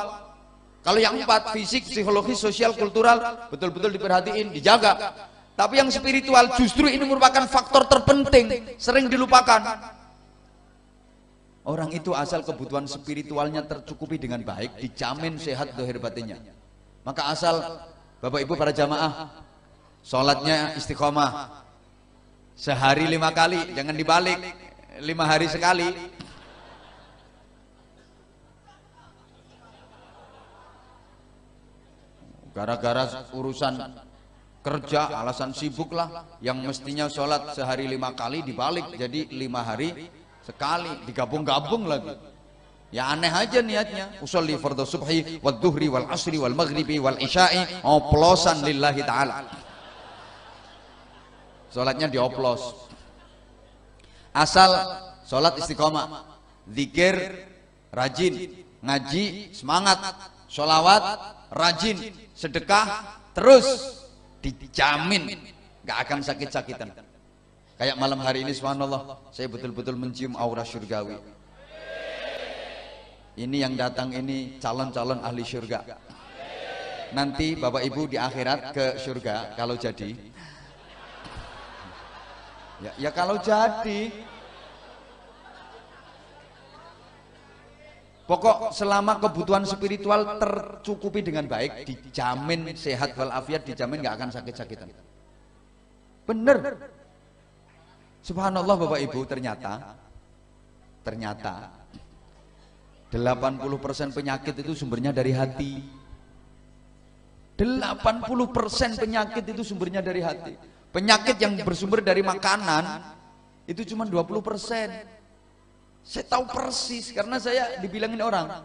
A: Kalau yang 4, fisik, psikologis, sosial, kultural, betul-betul diperhatiin, dijaga. Tapi yang spiritual justru ini merupakan faktor terpenting, sering dilupakan. Orang itu asal kebutuhan spiritualnya tercukupi dengan baik, dijamin sehat zahir batinnya. Maka asal Bapak Ibu para jamaah, sholatnya istiqomah. Sehari 5 kali, jangan dibalik, 5 hari sekali. Gara-gara urusan kerja, alasan sibuk lah, yang mestinya sholat sehari 5 kali dibalik jadi 5 hari sekali, digabung-gabung lagi. Ya aneh aja niatnya. Usolli fardhu subhi wal dhuhri wal asri wal maghribi wal isya'i oplosan lillahi ta'ala. Sholatnya dioplos. Asal sholat istiqomah, zikir rajin, ngaji semangat, sholawat rajin, sedekah terus, dijamin gak akan sakit-sakitan. Kayak malam hari ini subhanallah, saya betul-betul mencium aura syurgawi. Ini yang datang ini calon-calon ahli syurga. Nanti Bapak Ibu di akhirat ke syurga kalau jadi. Ya kalau jadi. Pokok selama kebutuhan spiritual tercukupi dengan baik, dijamin sehat walafiat, dijamin nggak akan sakit-sakitan. Bener. Subhanallah Bapak Ibu, ternyata 80% penyakit itu sumbernya dari hati. 80% penyakit itu sumbernya dari hati. Penyakit yang bersumber dari makanan itu cuma 20%. Saya tahu persis karena saya dibilangin orang.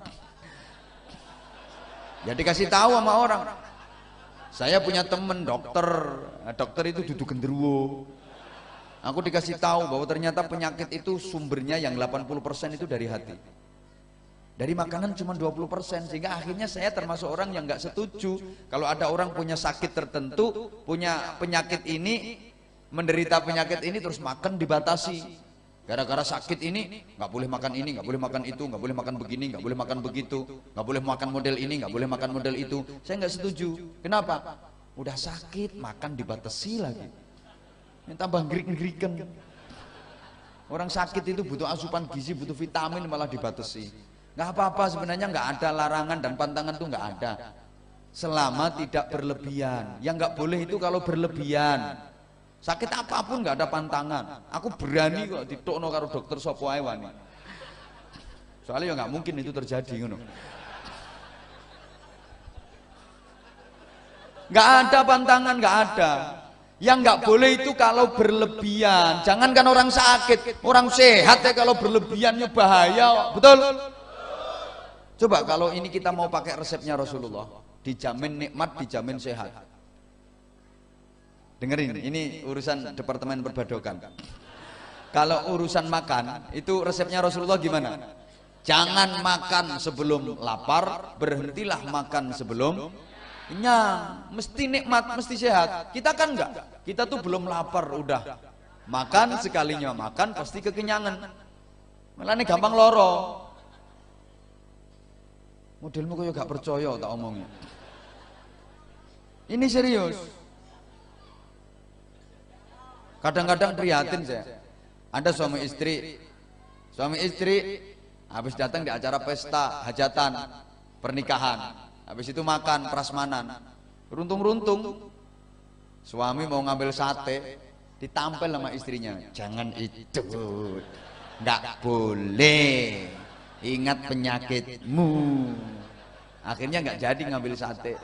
A: Ya dikasih tahu sama orang. Saya punya temen dokter, dokter itu duduk genderuwo. Aku dikasih tahu bahwa ternyata penyakit itu sumbernya yang 80% itu dari hati. Dari makanan cuma 20%, sehingga akhirnya saya termasuk orang yang nggak setuju kalau ada orang punya sakit tertentu, punya penyakit ini, menderita penyakit ini terus makan dibatasi. Gara-gara sakit ini nggak boleh makan ini, nggak boleh makan itu, nggak boleh makan begini, nggak boleh makan begitu, nggak boleh makan model ini, nggak boleh makan model itu. Saya nggak setuju. Kenapa? Udah sakit makan dibatasi lagi. Yang tambah ngrik-ngrikan. Orang sakit itu butuh asupan gizi, butuh vitamin malah dibatasi. Nggak apa-apa sebenarnya, nggak ada larangan dan pantangan tuh nggak ada. Selama tidak berlebihan. Yang nggak boleh itu kalau berlebihan. Sakit apapun nggak ada pantangan. Aku berani kok ditokno karo dokter sapa ae wani. Soalnya ya nggak mungkin itu terjadi ngono. Nggak ada pantangan, nggak ada. Yang nggak boleh itu kalau berlebihan. Jangankan orang sakit, orang sehat ya kalau berlebihannya bahaya. Betul? Coba kalau ini kita mau pakai resepnya Rasulullah, dijamin nikmat, dijamin sehat. Dengerin, ini urusan Departemen Perbadokan. Kalau urusan makan, itu resepnya Rasulullah gimana? Jangan makan sebelum lapar, berhentilah makan sebelum kenyang. Mesti nikmat, mesti sehat. Kita kan enggak. Kita tuh belum lapar udah makan, sekalinya makan pasti kekenyangan. Malah ini gampang loro. Modelmu kok gak percaya tak omongnya. Ini serius. Kadang-kadang prihatin saya. Ada suami istri habis datang di acara pesta, hajatan, pernikahan. Habis itu makan prasmanan. Runtung-runtung suami mau ngambil sate, ditampel sama istrinya. Jangan itu. Enggak boleh. Ingat penyakitmu. Akhirnya enggak jadi ngambil sate.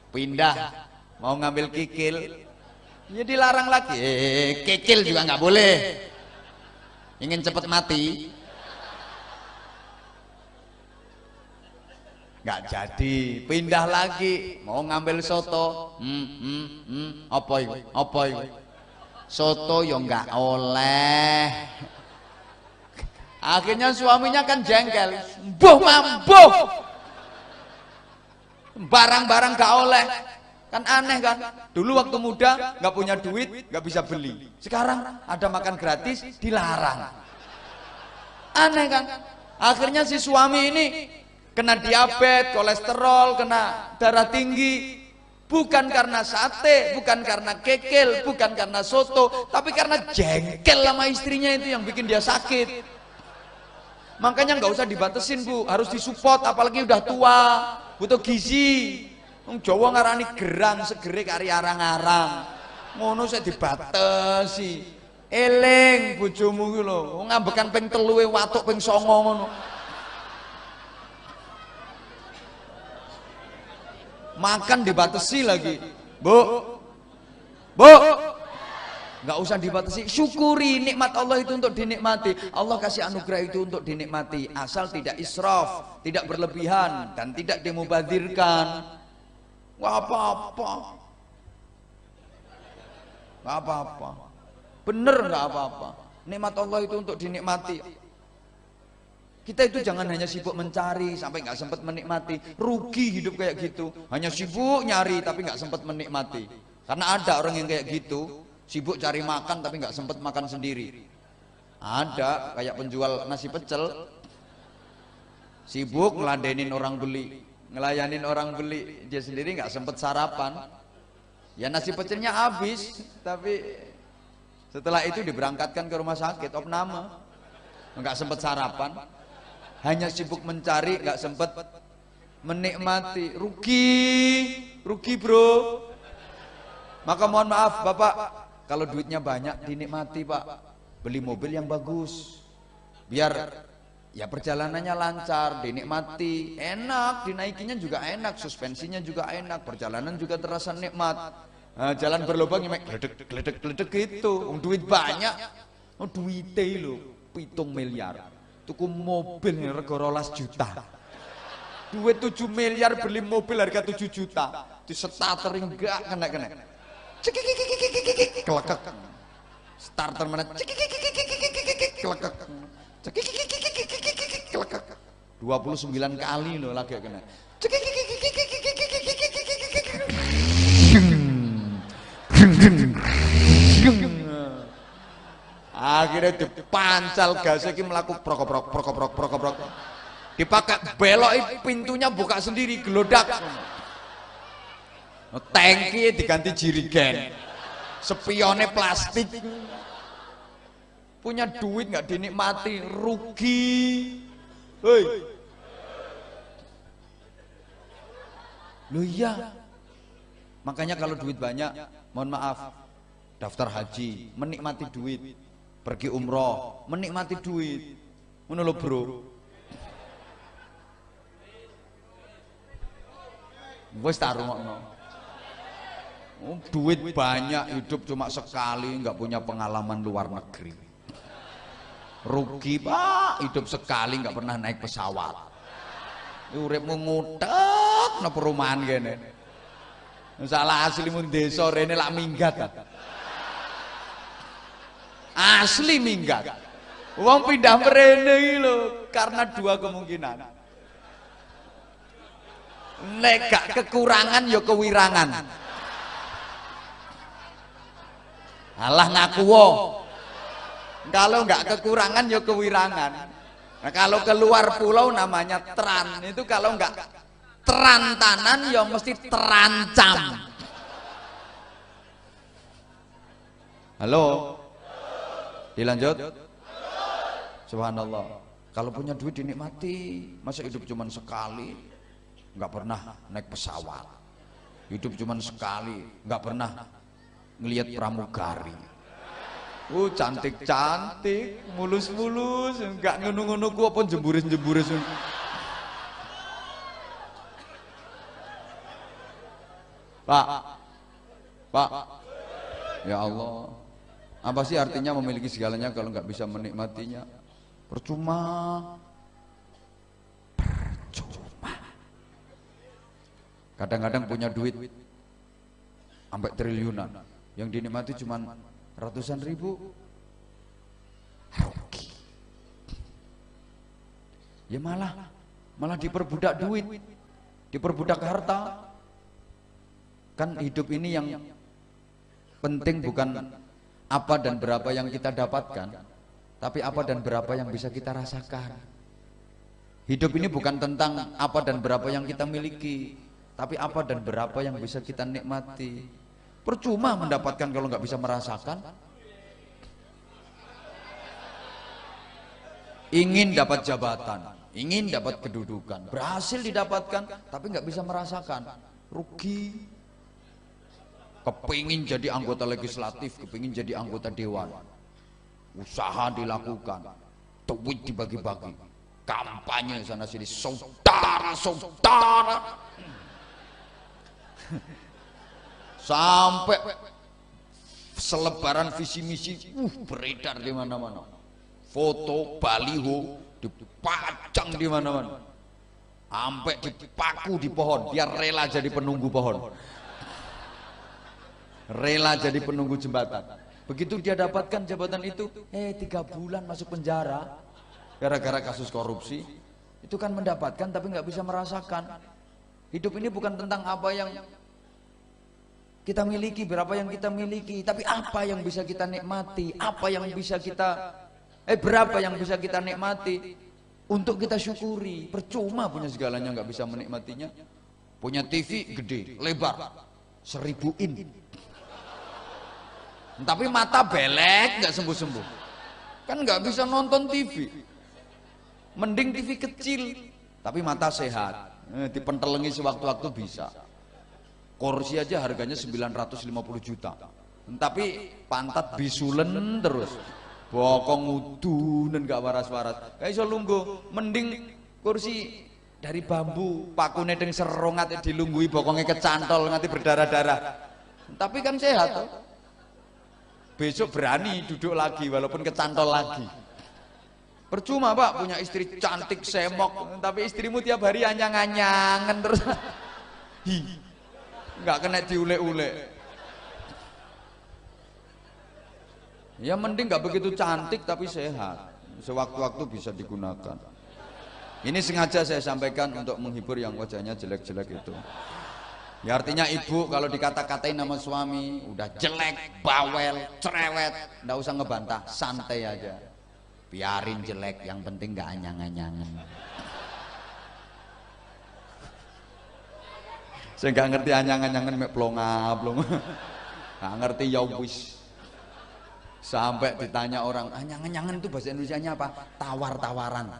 A: Pindah mau ngambil kikil. Ya dilarang lagi. Kikil juga nggak boleh. Ingin cepat mati? Nggak jadi, pindah lagi. Mau ngambil soto, apa itu? Apa itu? Soto yang nggak oleh. Akhirnya suaminya kan jengkel, mbuh mambuh, barang-barang gak oleh. Kan aneh kan, dulu waktu muda nggak punya duit, nggak bisa beli. Sekarang ada makan gratis, dilarang. Aneh kan. Akhirnya si suami ini kena diabetes, kolesterol, kena darah tinggi. Bukan karena sate, bukan karena kekel, bukan karena soto, tapi karena jengkel sama istrinya itu yang bikin dia sakit. Makanya nggak usah dibatesin bu, harus disupport, apalagi udah tua, butuh gizi. Jawa ngarani gerang segere kari arang-arang, ngono saya dibatesi. Eling bojomu ku lho, ngambekan ping 3 watuk ping 9 ngono. Makan dibatesi lagi, bu, nggak usah dibatasi. Syukuri nikmat Allah itu untuk dinikmati. Allah kasih anugerah itu untuk dinikmati, asal tidak israf, tidak berlebihan, dan tidak dimubadzirkan. Nggak apa-apa, nggak apa-apa, bener nggak apa-apa. Nikmat Allah itu untuk dinikmati. Kita itu jangan hanya sibuk mencari sampai nggak sempat menikmati. Rugi hidup kayak gitu, hanya sibuk nyari tapi nggak sempat menikmati. Karena ada orang yang kayak gitu, sibuk cari makan tapi nggak sempat makan sendiri. Ada kayak penjual nasi pecel, sibuk ngeladenin orang beli, ngelayanin orang beli, dia sendiri nggak sempat sarapan. Ya nasi pecelnya habis, tapi setelah itu diberangkatkan ke rumah sakit, opname, nggak sempat sarapan. Hanya sibuk mencari, nggak sempat menikmati. Rugi bro. Maka mohon maaf bapak, kalau duitnya banyak dinikmati pak, beli mobil yang bagus, biar ya perjalanannya lancar, dinikmati, enak, dinaikinya juga enak, suspensinya juga enak, perjalanan juga terasa nikmat. Nah, jalan berlubang nyemek gledek gitu. Duit banyak, duitnya lo 7 miliar, tuku mobil yang rego 12 juta. Duit 7 miliar beli mobil harga 7 juta, di starter enggak kena. Kelekek, starter mana? Kelekek, kelekek. 29 kali loh lagi kena. Akhirnya dipancal gasnya ki melaku prok. Dipakai belok pintunya buka sendiri gelodak. Tangki diganti jirigen, spionnya plastik. Punya duit nggak dinikmati, rugi. Hei, lo iya. Makanya kalau duit banyak, mohon maaf, daftar haji, menikmati duit, pergi umroh, menikmati duit. Ngono lho bro. Wis tak rungokno. Duit banyak, hidup cuma sekali, nggak punya pengalaman luar negeri. Rugi pak, hidup sekali nggak pernah naik pesawat. Uripmu ngutek nang perumahan kene. Salah aslimu desa rene lak minggat. Asli minggat. Wong pindah mrene iki lho karena 2 kemungkinan. Nek gak kekurangan ya kewirangan. Alah ngaku wong. Kalau nggak kekurangan ya kewirangan. Nah, kalau keluar pulau namanya teran. Itu kalau nggak terantanan ya mesti terancam. Halo. Dilanjut. Subhanallah. Kalau punya duit dinikmati. Masa hidup cuma sekali, nggak pernah naik pesawat. Hidup cuma sekali, nggak pernah ngelihat pramugari. Cantik-cantik, mulus-mulus, nggak ngono-ngono ku apa jemburis-jemburis. Pak, ya Allah, Apa sih artinya memiliki segalanya kalau nggak bisa menikmatinya? Percuma. Percuma. Kadang-kadang punya duit sampai triliunan, yang dinikmati cuma ratusan ribu, rugi. Ya malah diperbudak duit, diperbudak harta. Kan hidup ini yang penting bukan apa dan berapa yang kita dapatkan, tapi apa dan berapa yang bisa kita rasakan. Hidup ini bukan tentang apa dan berapa yang kita miliki, tapi apa dan berapa yang bisa kita nikmati. Percuma mendapatkan kalau nggak bisa merasakan. Ingin dapat jabatan, ingin dapat kedudukan, berhasil didapatkan, tapi nggak bisa merasakan, rugi. Kepingin jadi anggota legislatif, kepingin jadi anggota dewan, usaha dilakukan, duit dibagi-bagi, kampanye sana sini, saudara-saudara, sampai selebaran visi misi beredar di mana-mana, foto baliho dipajang di mana-mana, sampai dipaku di pohon biar rela jadi penunggu pohon, rela jadi penunggu jembatan. Begitu dia dapatkan jabatan itu, 3 bulan masuk penjara gara-gara kasus korupsi. Itu kan mendapatkan tapi nggak bisa merasakan. Hidup ini bukan tentang apa yang kita miliki, berapa yang kita miliki, tapi apa yang bisa kita nikmati, apa yang bisa kita berapa yang bisa kita nikmati untuk kita syukuri. Percuma punya segalanya nggak bisa menikmatinya. Punya TV gede, lebar, 1000 in, tapi mata belek nggak sembuh-sembuh, kan nggak bisa nonton TV. Mending TV kecil tapi mata sehat, dipentelengi sewaktu-waktu bisa. Kursi aja harganya 950 juta, tapi pantat bisulen terus, bokong udunen gak waras-waras, kayak iso lungguh. Mending kursi dari bambu, pakune deng serong ngati dilunggui, bokongnya kecantol ngati berdarah-darah, tapi kan sehat toh. Besok berani duduk lagi walaupun kecantol lagi. Percuma Pak punya istri cantik semok, tapi istrimu tiap hari anyang-anyangan terus. Nggak kena diule-ule. Ya mending nggak begitu cantik tapi sehat, sewaktu-waktu bisa digunakan. Ini sengaja saya sampaikan untuk menghibur yang wajahnya jelek-jelek itu. Ya artinya ibu kalau dikata-katain nama suami udah jelek, bawel, cerewet, nggak usah ngebantah, santai aja, biarin jelek, yang penting nggak anyang-anyangan. Saya nggak ngerti anyang-anyangan, mek plonga-plonga, nggak ngerti ya wis. Sampai ditanya orang, anyang-anyangan itu bahasa Indonesianya apa? Tawar-tawaran.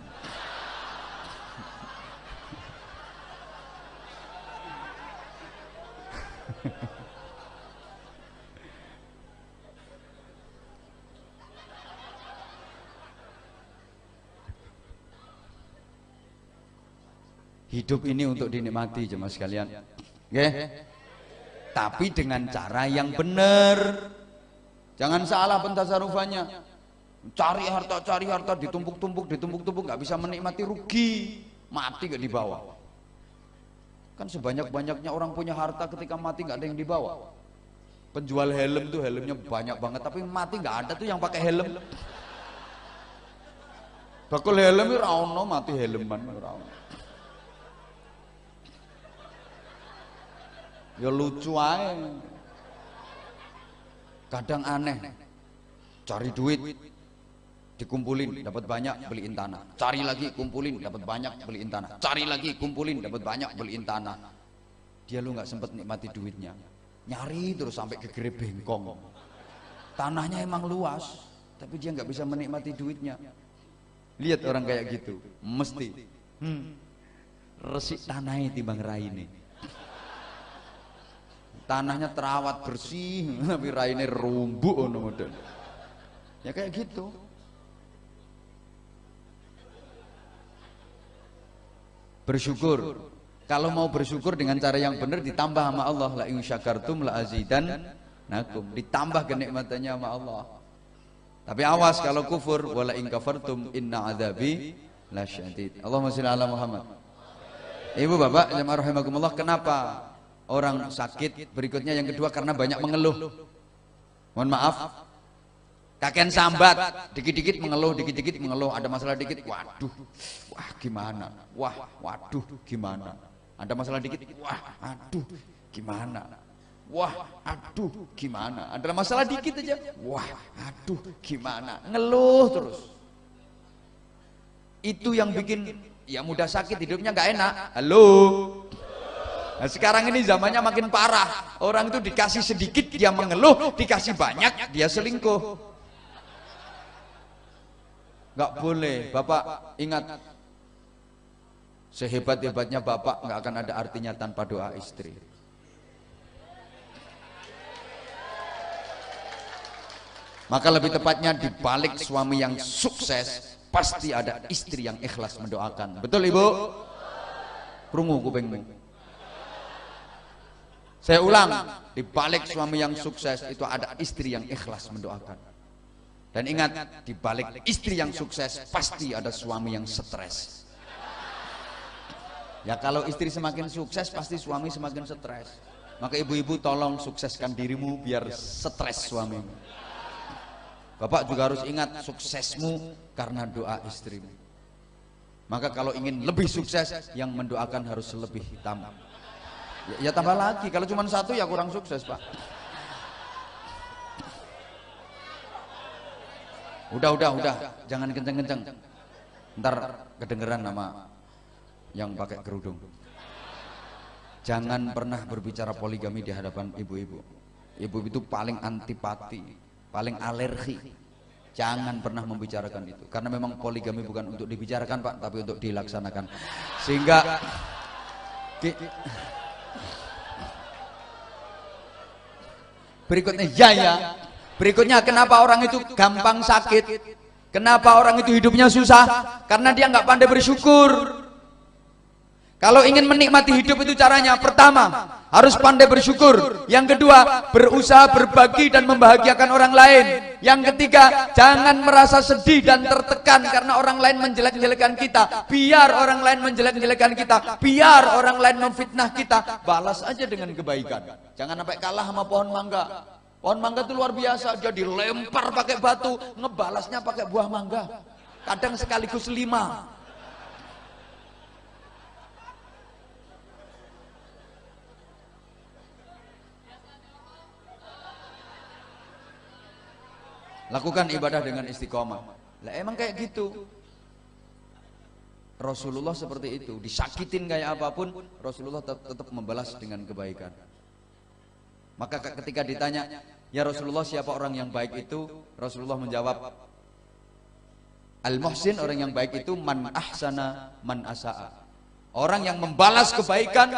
A: Hidup ini untuk dinikmati jemaah sekalian, tapi dengan cara yang benar. Jangan salah pentasarufannya, cari harta ditumpuk-tumpuk nggak bisa menikmati, rugi, mati gak dibawa. Kan sebanyak-banyaknya orang punya harta, ketika mati nggak ada yang dibawa. Penjual helm tuh helmnya banyak banget, tapi mati nggak ada tuh yang pakai helm. Bakul helm ora ono, mati helman ora ono. Ya lucu aja. Kadang aneh, cari duit dikumpulin dapat banyak, beliin tanah, cari lagi kumpulin dapat banyak, beliin tanah, cari lagi kumpulin dapat banyak, beliin tanah. Dia lu nggak sempet nikmati duitnya, nyari terus sampai ke Gere Bengkong. Tanahnya emang luas tapi dia nggak bisa menikmati duitnya. Lihat orang kayak gitu mesti resik tanahnya timbang raine. Tanahnya terawat bersih tapi raine rumbuk ono model. Ya kayak gitu. Bersyukur. Kalau mau bersyukur dengan cara yang benar, ditambah sama Allah, la in syakartum la azidannakum, ditambah kenikmatannya sama Allah. Tapi awas kalau kufur, wala in kafartum inna adzabi lasyadid. Allahumma shalli ala Muhammad. Ibu bapak jamaah rahimakumullah, kenapa orang sakit berikutnya yang kedua? Karena banyak mengeluh. Mohon maaf, kaken sambat, dikit-dikit mengeluh, dikit-dikit mengeluh, ada masalah dikit, waduh, wah gimana, wah, waduh gimana, ada masalah dikit, wah, aduh gimana, wah, aduh gimana, ada masalah dikit aja, wah, aduh gimana, ngeluh terus. Itu yang bikin ya mudah sakit, hidupnya nggak enak. Halo. Nah, sekarang ini zamannya makin parah. Orang itu dikasih sedikit dia mengeluh, dikasih banyak dia selingkuh. Nggak boleh. Bapak ingat, sehebat-hebatnya bapak nggak akan ada artinya tanpa doa istri. Maka lebih tepatnya di balik suami yang sukses pasti ada istri yang ikhlas mendoakan. Betul ibu? Krungu kupingmu. Saya ulang, di balik suami yang sukses itu ada istri yang ikhlas mendoakan. Dan ingat, di balik istri yang sukses pasti ada suami yang stres. Ya kalau istri semakin sukses pasti suami semakin stres. Maka ibu-ibu tolong sukseskan dirimu biar stres suamimu. Bapak juga harus ingat, suksesmu karena doa istrimu. Maka kalau ingin lebih sukses, yang mendoakan harus lebih tambah. Ya tambah lagi, kalau cuma satu ya kurang sukses pak. Udah, jangan kenceng-kenceng. Ntar kedengeran nama yang pakai kerudung. Jangan pernah berbicara poligami di hadapan ibu-ibu. Ibu itu paling antipati, paling alergi. Jangan pernah membicarakan itu, karena memang poligami bukan untuk dibicarakan pak, tapi untuk dilaksanakan. Sehingga berikutnya berikutnya kenapa orang itu gampang sakit, kenapa orang itu hidupnya susah? Karena dia nggak pandai bersyukur. Kalau ingin menikmati hidup itu caranya, pertama harus pandai bersyukur, yang kedua berusaha berbagi dan membahagiakan orang lain, yang ketiga jangan merasa sedih dan tertekan karena orang lain menjelek-jelekan kita. Biar orang lain menjelek-jelekan kita, biar orang lain memfitnah kita, balas aja dengan kebaikan. Jangan sampai kalah sama pohon mangga. Pohon mangga itu luar biasa, dia dilempar pakai batu, ngebalasnya pakai buah mangga, kadang sekaligus 5. Lakukan ibadah dengan istiqomah. Lah emang kayak gitu. Rasulullah seperti itu, disakitin kayak apapun, Rasulullah tetap membalas dengan kebaikan. Maka ketika ditanya, ya Rasulullah siapa orang yang baik itu? Rasulullah menjawab, Al-Muhsin, orang yang baik itu man ahsana man asa'a. Orang yang membalas kebaikan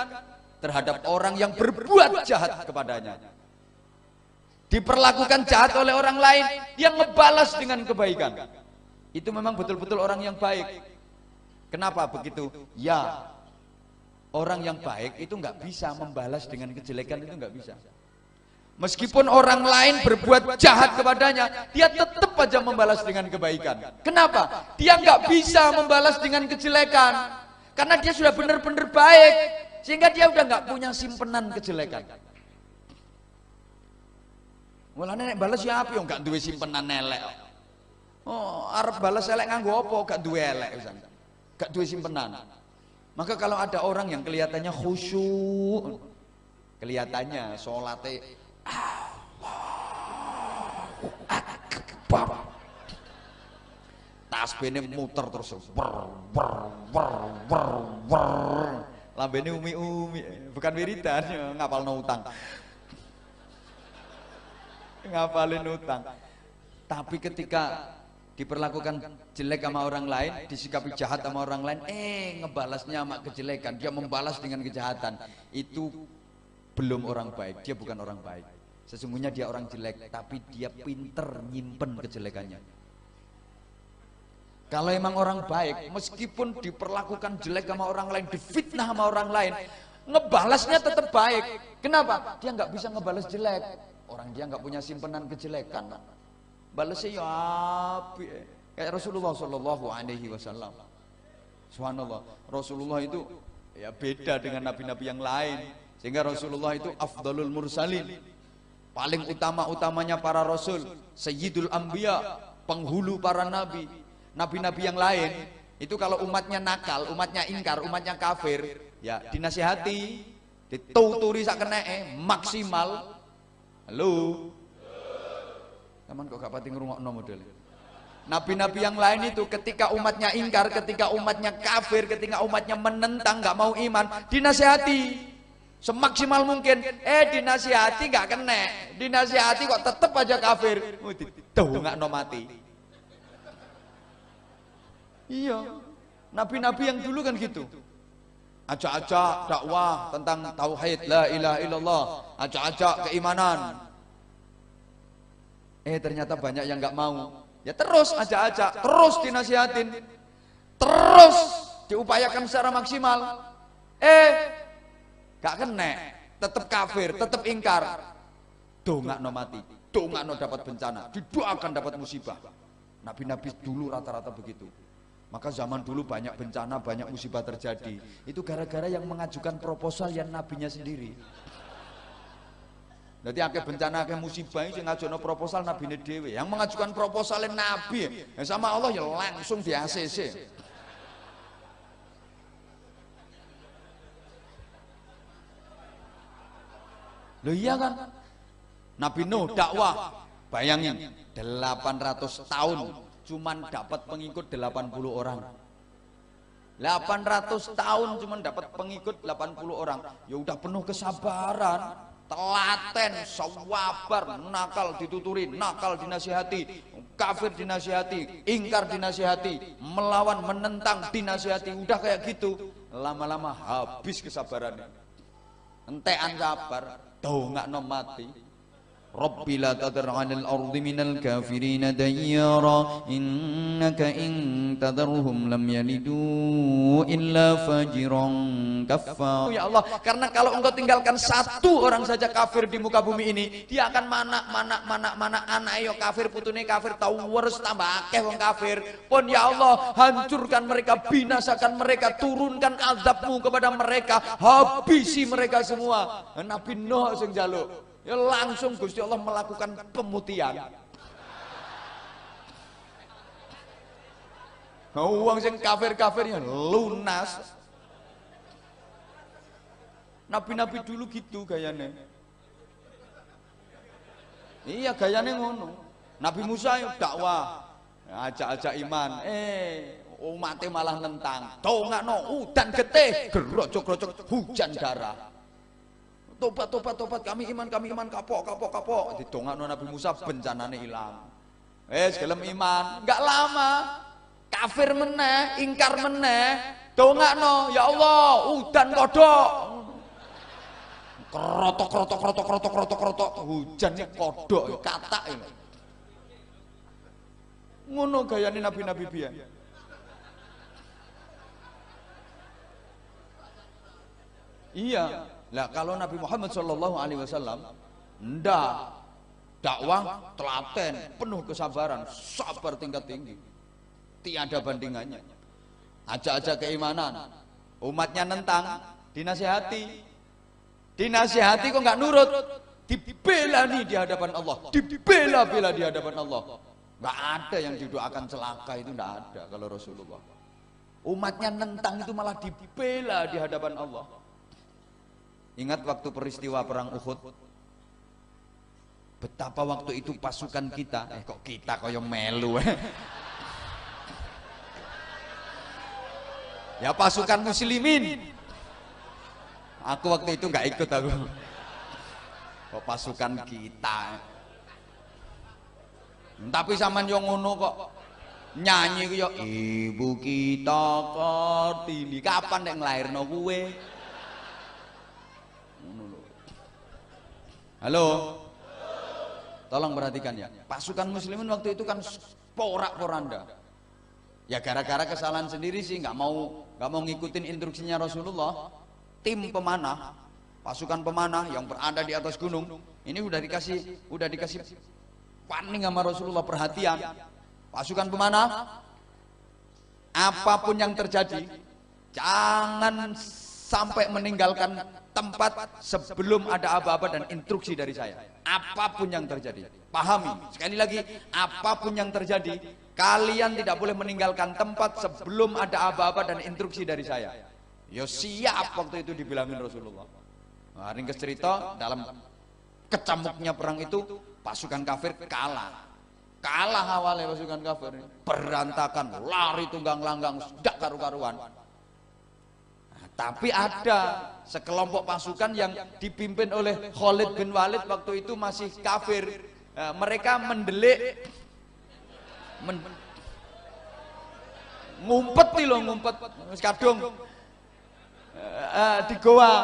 A: terhadap orang yang berbuat jahat kepadanya. Diperlakukan jahat oleh orang lain, dia ngebalas dengan kebaikan. Itu memang betul-betul orang yang baik. Kenapa begitu? Ya, orang yang baik itu nggak bisa membalas dengan kejelekan, itu nggak bisa. Meskipun orang lain berbuat jahat kepadanya, dia tetap aja membalas dengan kebaikan. Kenapa? Dia nggak bisa membalas dengan kejelekan, karena dia sudah benar-benar baik, sehingga dia udah nggak punya simpenan kejelekan. Mulane nek balas ya apa yo gak duwe simpenan elek. Oh, arep balas elek nganggo apa? Gak duwe elek pisan. Gak duwe simpenan. Maka kalau ada orang yang kelihatannya khusyuk, kelihatannya salate Allahu Akbar, tasbihne muter terus lambene umi-umi, bukan wiridan, ngapalno utang. Ngapalin utang. Tapi ketika diperlakukan jelek sama orang lain, disikapi jahat sama orang lain, ngebalasnya sama kejelekan, dia membalas dengan kejahatan. Itu belum orang baik, dia bukan orang baik. Sesungguhnya dia orang jelek, tapi dia pinter nyimpen kejelekannya. Kalau emang orang baik, meskipun diperlakukan jelek sama orang lain, difitnah sama orang lain, ngebalasnya tetap baik. Kenapa? Dia nggak bisa ngebalas jelek. Orang dia nggak punya simpenan kejelekan. balesnya ya apik. Kayak Rasulullah sallallahu alaihi wasallam. Subhanallah, Rasulullah itu ya beda dengan nabi-nabi yang lain. Sehingga Rasulullah itu afdalul mursalin, paling utama-utamanya para rasul, sayyidul anbiya, penghulu para nabi. Nabi-nabi yang lain itu kalau umatnya nakal, umatnya ingkar, umatnya kafir, ya dinasihati, dituturi sak keneke maksimal. Halo. Taman kok gak pati ngrungokno model. Nabi-nabi yang lain itu ketika umatnya ingkar, ketika umatnya kafir, ketika umatnya menentang, nggak mau iman, dinasihati semaksimal mungkin. Dinasihati nggak kena, dinasihati kok tetep aja kafir. Nggak no mati. Iya, nabi-nabi yang dulu kan gitu. Ajak-ajak dakwah tentang tauhid la ilaha illallah, ajak-ajak keimanan. Ternyata banyak yang nggak mau. Ya terus ajak-ajak, terus dinasihatin, terus diupayakan secara maksimal. Gak kena, tetap kafir, tetap ingkar. Dongakno mati, dongakno dapat bencana, didoakan dapat musibah. Nabi-nabi dulu rata-rata begitu. Maka zaman dulu banyak bencana, banyak musibah terjadi. Itu gara-gara yang mengajukan proposal yang nabinya sendiri. Jadi akeh bencana, akeh musibah sing ngajono proposal nabine dhewe. Yang mengajukan proposal nabi sama Allah ya langsung di ACC. Loh iya kan? Nabi Nuh dakwah, bayangin 800 tahun cuman dapat pengikut 80 orang. 800 tahun cuman dapat pengikut 80 orang. Ya udah penuh kesabaran. Telaten, sawabar, nakal dituturin, nakal dinasihati, kafir dinasihati, ingkar dinasihati, melawan, menentang dinasihati, udah kayak gitu. Lama-lama habis kesabarannya. Entean sabar, dongakno mati. Rabbi la tadar 'alal ardi minal kafirina dayyara innaka in tadarhum lam yalidu illa fajiran kaffar. Ya Allah, karena kalau engkau tinggalkan satu orang saja kafir di muka bumi ini, dia akan mana anak yo kafir, putune kafir, tahu wes tambah akeh wong kafir. Pun ya Allah, hancurkan mereka, binasakan mereka, turunkan azabmu kepada mereka, habisi mereka semua. Nabi Nuh sing njaluk. Ya langsung Gusti Allah melakukan pemutihan. Uang sing kafir-kafirnya lunas. Nabi-nabi dulu gitu gayane. Iya gayane ngono. Nabi Musa yuk dakwah, ajak-ajak iman. Umatnya malah nentang. Dongakno udan getih, gerocok-gerocok hujan darah. Tobat kami iman kapok. Didongakno Nabi Musa bencanane ilang. Gelem iman, enggak lama kafir meneh, ingkar meneh, dongakno ya Allah udan kodok. Krotok hujan iki kodok katak iki. Ngono gayane nabi-nabi biyen. Iya. Lah kalau Nabi Muhammad Shallallahu Alaihi Wasallam ndak dakwah telaten, penuh kesabaran, sabar tingkat tinggi, tiada bandingannya. Ajak-ajak keimanan, umatnya nentang, dinasihati kok nggak nurut, dibela nih di hadapan Allah, dibela di hadapan Allah. Nggak ada yang didoakan celaka, itu nggak ada kalau Rasulullah. Umatnya nentang itu malah dibela di hadapan Allah. Ingat waktu peristiwa perang Uhud, betapa waktu itu pasukan kita, kok kita kaya melu ya pasukan muslimin. Aku waktu itu nggak ikut aku. Kok pasukan kita. Tapi sampean yo ngono kok nyanyi kaya Ibu kita Kartini. Kapan nek nglairno kowe? Halo, tolong perhatikan ya. Pasukan muslimin waktu itu kan porak-poranda. Ya gara-gara kesalahan sendiri sih, nggak mau ngikutin instruksinya Rasulullah. Tim pemanah, pasukan pemanah yang berada di atas gunung, ini udah dikasih paning sama Rasulullah, perhatian. Pasukan pemanah, apapun yang terjadi, jangan sampai meninggalkan tempat sebelum ada aba-aba dan instruksi dari saya. Apapun yang terjadi, pahami. Sekali lagi, apapun yang terjadi, kalian tidak boleh meninggalkan tempat sebelum ada aba-aba dan instruksi dari saya. Ya siap, waktu itu dibilangin Rasulullah. Nah, ringkas cerita, dalam kecamuknya perang itu pasukan kafir kalah awalnya. Pasukan kafir berantakan, lari tunggang langgang, tidak karu-karuan. Nah, tapi ada sekelompok pasukan yang dipimpin oleh Khalid bin Walid, waktu itu masih kafir. Mereka mendelik, ngumpet kadung di goa,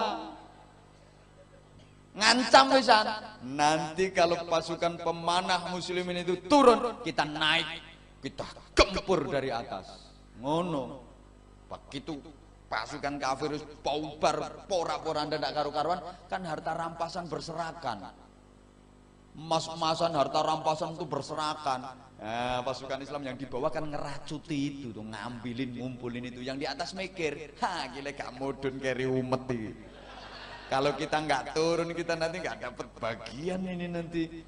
A: ngancam pisan, nanti kalau pasukan pemanah muslimin itu turun, kita naik, kita gempur dari atas. Ngono. Begitu pasukan kafir paubar, pora-poranda ndak karu-karuan, kan harta rampasan berserakan. Emas-emasan, harta rampasan itu berserakan. Pasukan Islam yang di bawah kan ngeracuti itu tuh, ngambilin, ngumpulin itu. Yang di atas mikir, gila gak mudun keri umet ini. Kalau kita nggak turun, kita nanti nggak dapat bagian ini nanti.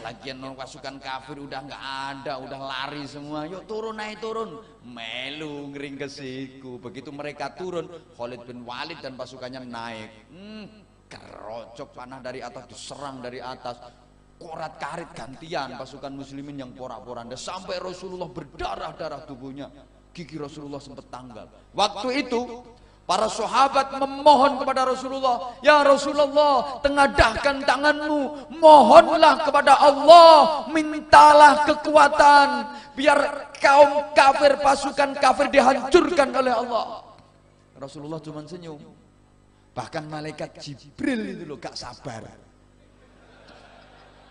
A: Lagian pasukan kafir udah nggak ada, udah lari semua. Yuk turun, naik turun. Melu ngering kesiku. Begitu mereka turun, Khalid bin Walid dan pasukannya naik. Kerocok panah dari atas, diserang dari atas. Korat karit gantian pasukan muslimin yang porak-poranda, sampai Rasulullah berdarah-darah tubuhnya. Gigi Rasulullah sempat tanggal. Waktu itu para sahabat memohon kepada Rasulullah, ya Rasulullah, tengadahkan tanganmu, mohonlah kepada Allah, mintalah kekuatan, biar kaum kafir, pasukan kafir dihancurkan oleh Allah. Rasulullah cuma senyum. Bahkan malaikat Jibril itu loh gak sabar.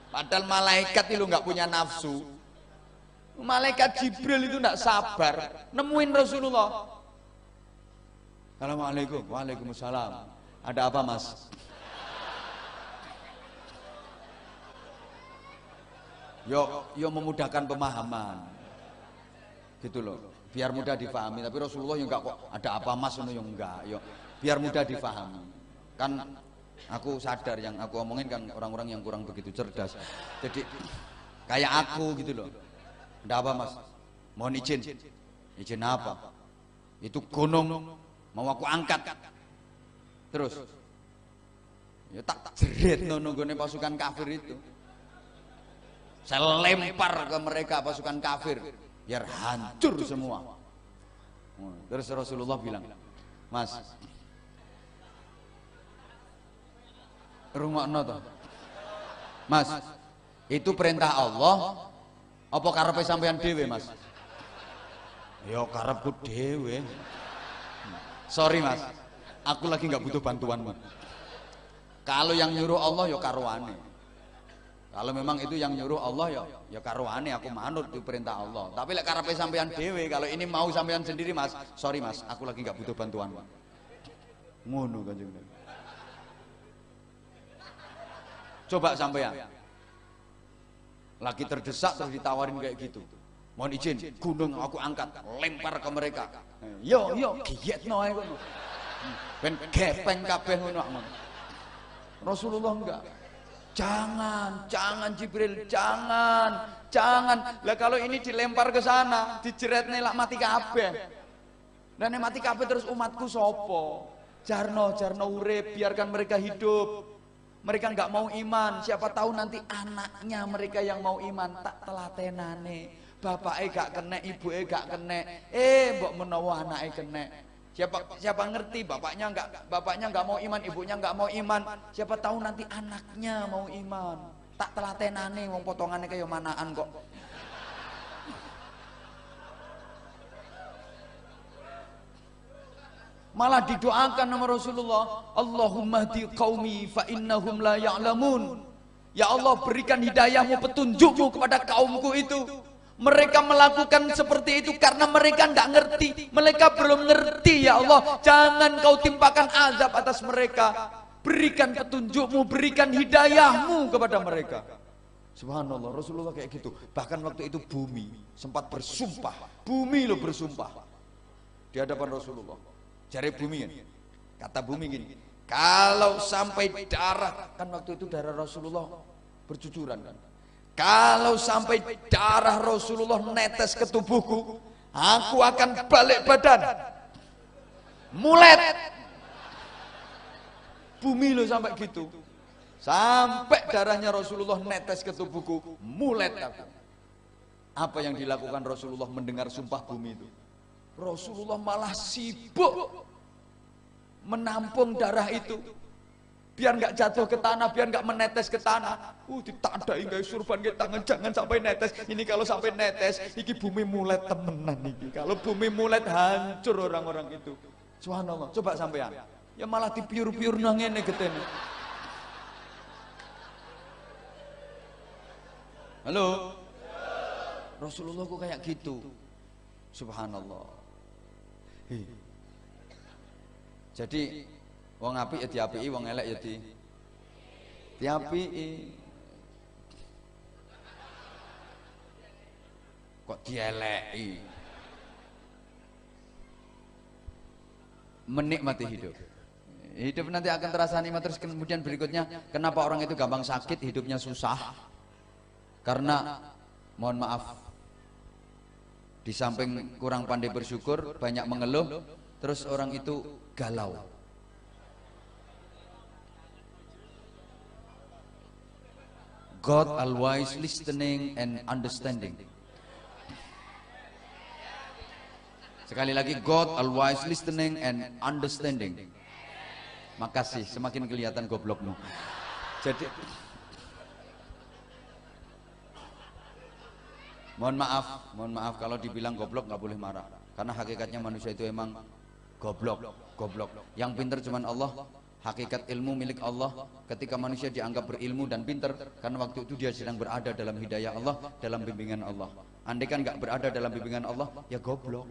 A: Padahal malaikat itu gak punya nafsu. Malaikat Jibril itu gak sabar nemuin Rasulullah. Assalamualaikum. Waalaikumsalam. Ada apa mas? Yo memudahkan pemahaman gitu loh, biar mudah difahami. Tapi Rasulullah yang enggak kok ada apa mas, yang enggak. Yo biar mudah difahami. Kan aku sadar yang aku omongin kan orang-orang yang kurang begitu cerdas. Jadi kayak aku gitu loh. Ada apa mas? Mohon izin. Izin apa? Itu gunung mau aku angkat. Terus ya tak jerit nunggone pasukan kafir itu. Saya lempar ke mereka pasukan kafir biar hancur semua. Terus Rasulullah bilang, mas, rungokno toh, mas, itu perintah Allah apa karepe sampean dhewe mas? Ya karepku dhewe. Sorry mas, aku lagi nggak butuh bantuanmu. Kalau yang nyuruh Allah ya karuane. Kalau memang itu yang nyuruh Allah ya karuane, aku manut itu perintah Allah. Tapi lek karepe sampean dhewe, kalau ini mau sampean sendiri mas, sorry mas, aku lagi nggak butuh bantuanmu. Ngono Kanjeng Nabi. Coba sampean lagi terdesak terus ditawarin kayak gitu. Mohon izin, gunung aku angkat, lempar ke mereka. Yo, giyetno ae ngono. Ben gepeng kabeh ngono. Rasulullah enggak. Jangan Jibril, jangan. Lah kalau ini dilempar ke sana, dijeret nelak mati kabeh. Dan mati kabeh terus umatku sopo? Jarno urip, biarkan mereka hidup. Mereka enggak mau iman, siapa tahu nanti anaknya mereka yang mau iman, tak telatenane. Bapaknya gak kena, ibunya gak kena, mbok menawa anaknya kena. Siapa ngerti bapaknya nggak mau iman, ibunya nggak mau iman. Siapa tahu nanti anaknya mau iman. Tak telatenane wong potongannya kayak manaan kok. Malah didoakan sama Rasulullah, Allahumma hdi qaumi fa innahum la ya'lamun. Ya Allah, berikan hidayahmu, petunjukmu kepada kaumku itu. Mereka melakukan seperti itu karena mereka tidak ngerti. Mereka belum ngerti ya Allah. Jangan kau timpakan azab atas mereka. Berikan petunjukmu, berikan hidayahmu kepada mereka. Subhanallah, Rasulullah kayak gitu. Bahkan waktu itu bumi sempat bersumpah. Bumi loh bersumpah di hadapan Rasulullah. Jari bumi kan, kata bumi gini, kalau sampai darah, kan waktu itu darah Rasulullah bercucuran kan. Kalau sampai darah Rasulullah netes ke tubuhku, aku akan balik badan, mulet. Bumi loh sampai gitu. Sampai darahnya Rasulullah netes ke tubuhku, mulet aku. Apa yang dilakukan Rasulullah mendengar sumpah bumi itu? Rasulullah malah sibuk menampung darah itu, biar nggak jatuh ke tanah, biar nggak menetes ke tanah. Ditandai guys surban ke tangan, jangan sampai netes. Ini kalau sampai netes, iki bumi mulet temenan iki. Kalau bumi mulet hancur orang-orang itu. Subhanallah, coba sampean. Ya malah dipiur-piur nang ngene getene. Halo, Rasulullah kok kayak gitu. Subhanallah. Jadi wong apik ya diapiki, wong elek ya diapiki. Kok dieleki? Menikmati hidup. Hidup nanti akan terasa nikmat. Terus kemudian berikutnya, kenapa orang itu gampang sakit, hidupnya susah? Karena mohon maaf, di samping kurang pandai bersyukur, banyak mengeluh, terus orang itu galau. God always listening and understanding. Sekali lagi, God always listening and understanding. Makasih, semakin kelihatan goblokmu. Jadi mohon maaf kalau dibilang goblok nggak boleh marah, karena hakikatnya manusia itu emang goblok. Yang pintar cuman Allah, hakikat ilmu milik Allah. Ketika manusia dianggap berilmu dan pintar, karena waktu itu dia sedang berada dalam hidayah Allah, dalam bimbingan Allah. Andai kan nggak berada dalam bimbingan Allah, ya goblok.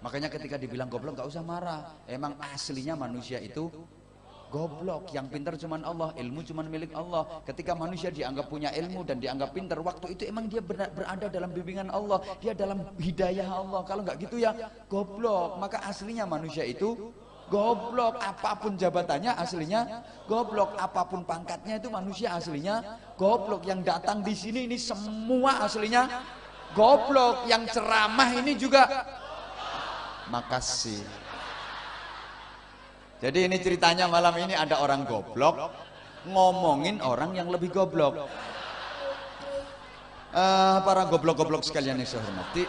A: Makanya ketika dibilang goblok nggak usah marah, emang aslinya manusia itu goblok. Yang pintar cuman Allah, ilmu cuman milik Allah. Ketika manusia dianggap punya ilmu dan dianggap pintar, waktu itu emang dia berada dalam bimbingan Allah, dia dalam hidayah Allah. Kalau nggak gitu ya goblok. Maka aslinya manusia itu goblok. Apapun jabatannya aslinya goblok, apapun pangkatnya itu manusia aslinya goblok. Yang datang di sini ini semua aslinya goblok. Yang ceramah ini juga. Makasih. Jadi ini ceritanya malam ini ada orang goblok ngomongin orang yang lebih goblok. Para goblok-goblok sekalian yang saya hormati,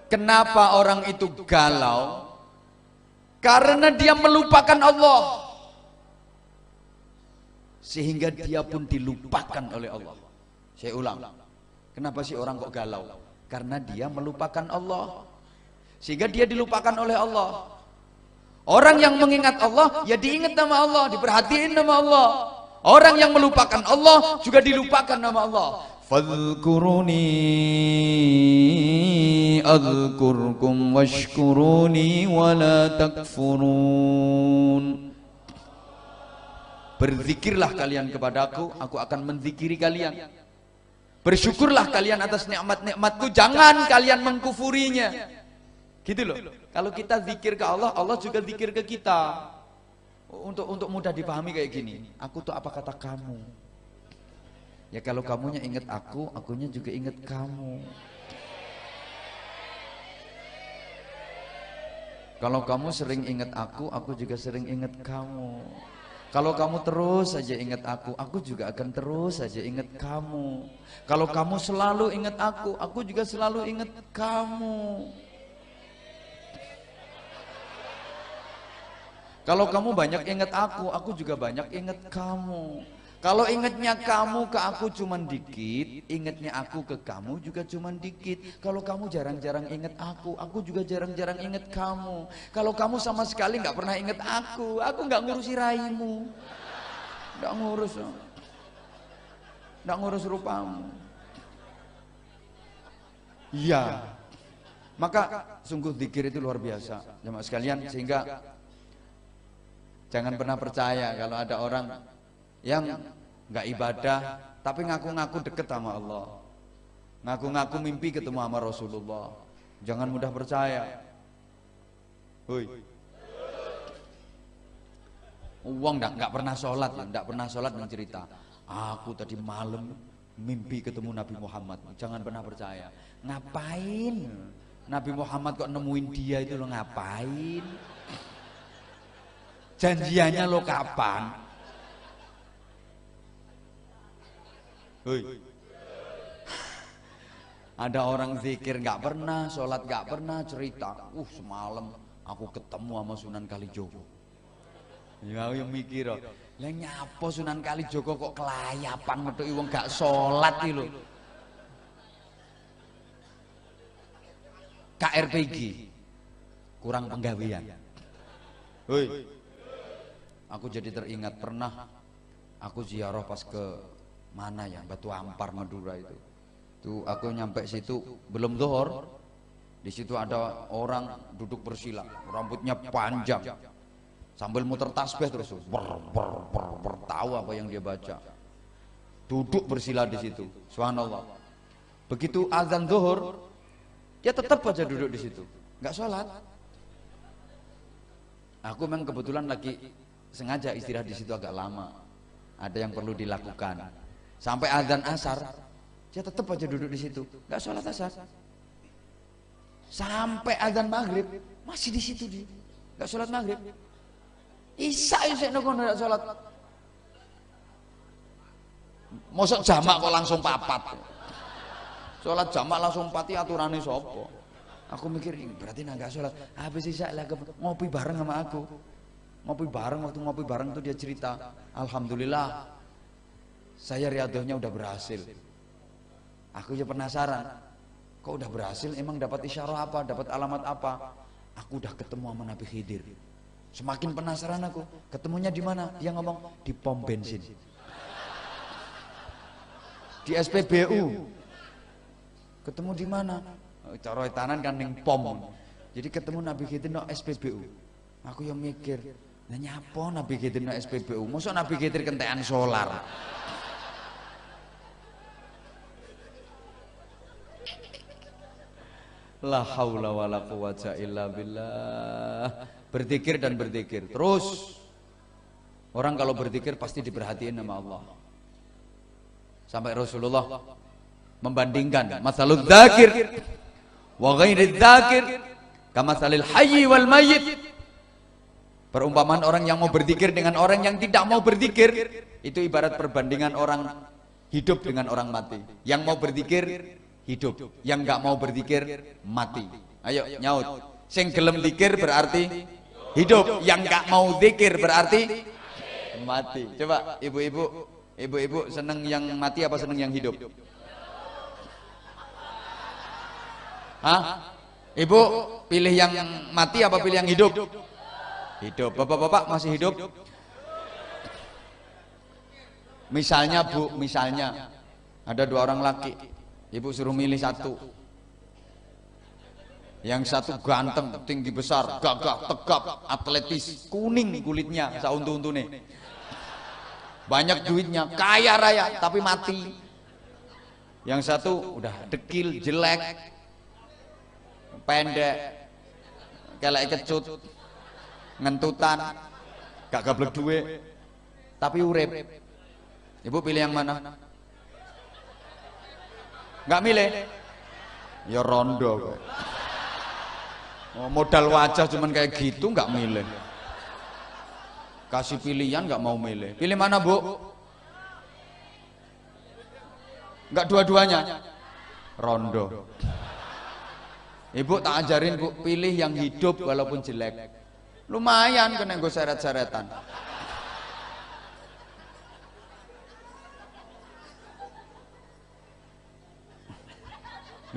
A: kenapa orang itu galau? Karena dia melupakan Allah, sehingga dia pun dilupakan oleh Allah. Saya ulang, kenapa sih orang kok galau? Karena dia melupakan Allah, sehingga dia dilupakan oleh Allah. Orang yang mengingat Allah, ya diingat nama Allah, diperhatiin nama Allah. Orang yang melupakan Allah, juga dilupakan nama Allah. Fadhkuruni adhkurkum washkuruni wala takfurun. Berzikirlah kalian kepadaku, aku akan menzikiri kalian. Bersyukurlah kalian atas nikmat-nikmatku, jangan kalian mengkufurinya. Gitu loh. Kalau kita zikir ke Allah, Allah juga zikir ke kita. Untuk mudah dipahami kayak gini. Aku tuh apa kata kamu? Ya kalau kamunya ingat aku, akunya juga ingat kamu. Kalau kamu sering ingat aku juga sering ingat kamu. Kalau kamu terus saja ingat aku juga akan terus saja ingat kamu. Kalau kamu selalu ingat aku juga selalu ingat kamu. Kalau kamu banyak ingat aku juga banyak ingat kamu. Kalau ingatnya kamu ke aku cuman dikit, ingatnya aku ke kamu juga cuman dikit. Kalau kamu jarang-jarang ingat aku juga jarang-jarang ingat kamu. Kalau kamu sama sekali nggak pernah ingat aku nggak ngurusi raimu, nggak ngurus rupamu. Iya, Maka sungguh zikir itu luar biasa jemaah sekalian, sehingga jangan pernah percaya kalau ada orang yang nggak ibadah tapi ngaku-ngaku deket sama Allah, ngaku-ngaku mimpi ketemu sama Rasulullah. Jangan mudah percaya. Hoi. Uang nggak pernah sholat ya, nggak pernah sholat yang cerita, aku tadi malam mimpi ketemu Nabi Muhammad. Jangan pernah percaya. Ngapain Nabi Muhammad kok nemuin dia itu, lo ngapain? Janjiannya lo kapan? Hoi. Ada orang zikir nggak pernah, sholat nggak pernah, cerita, semalam aku ketemu sama Sunan Kalijogo. Ya yang mikir, lah nyapa Sunan Kalijogo kok kelayapan metuki wong gak sholat iki lho. KRPG kurang penggawean. Hoi. Aku jadi teringat pernah aku ziarah pas ke mana ya, Batu Ampar Madura itu. Tuh aku nyampe situ belum zuhur. Di situ ada orang duduk bersila, rambutnya panjang. Sambil muter tasbih terus, tahu apa yang dia baca. Duduk bersila di situ. Subhanallah. Begitu azan zuhur, dia tetap aja duduk di situ, nggak sholat. Aku memang kebetulan lagi sengaja istirahat di situ agak lama. Ada yang perlu dilakukan. Sampai azan asar, dia tetap aja duduk di situ, nggak sholat asar. Sampai azan maghrib masih di situ dia, nggak sholat maghrib. Isya nggak sholat. Mosok jamak kok langsung papat. Sholat jamak langsung pati aturannya sopo. Aku mikir berarti nggak sholat. Habis isya lagi ngopi bareng sama aku. Ngopi bareng, waktu ngopi bareng tuh dia cerita, alhamdulillah saya riadohnya udah berhasil. Aku ya penasaran, kok udah berhasil, emang dapat isyarah apa, dapat alamat apa? Aku udah ketemu sama Nabi Khidir. Semakin penasaran aku, ketemunya di mana? Dia ngomong di pom bensin, di SPBU. Ketemu di mana? Cara tanan kan ning pom. Jadi ketemu Nabi Khidir no SPBU. Aku yang mikir, nah nyapa Nabi Khidir no SPBU? Masa Nabi Khidir kentekan solar? La haula wala quwata illa billah. Berzikir dan berzikir terus. Orang kalau berzikir pasti diperhatiin sama Allah. Sampai Rasulullah membandingkan masalul dzakir wa ghairi dzakir kamasalil hayyi wal mayyit. Perumpamaan orang yang mau berzikir dengan orang yang tidak mau berzikir itu ibarat perbandingan orang hidup dengan orang mati. Yang mau berzikir hidup, yang nggak mau berzikir mati. Ayo nyaut. Sing gelem zikir berarti hidup, yang nggak mau zikir berarti mati. Coba ibu-ibu seneng yang mati apa seneng yang hidup? Hah? Ibu pilih yang mati apa pilih yang hidup? Hidup. Bapak-bapak masih hidup? Misalnya Bu, misalnya ada dua orang laki, ibu suruh milih satu. Yang satu ganteng, tinggi besar, gagah, tegap, atletis, kuning kulitnya, sauntu-untune. Banyak duitnya, kaya raya, tapi mati. Yang satu udah dekil, jelek, pendek, kelek kecut, ngentutan, gak gablek duwe, tapi urip. Ibu pilih yang mana? Gak milih? Ya rondo. Modal wajah cuman kayak gitu nggak milih. Kasih pilihan nggak mau milih. Pilih mana Bu? Nggak dua-duanya. Rondo. Ibu tak ajarin Bu, pilih yang hidup walaupun jelek. Lumayan kena gue seret-seretan.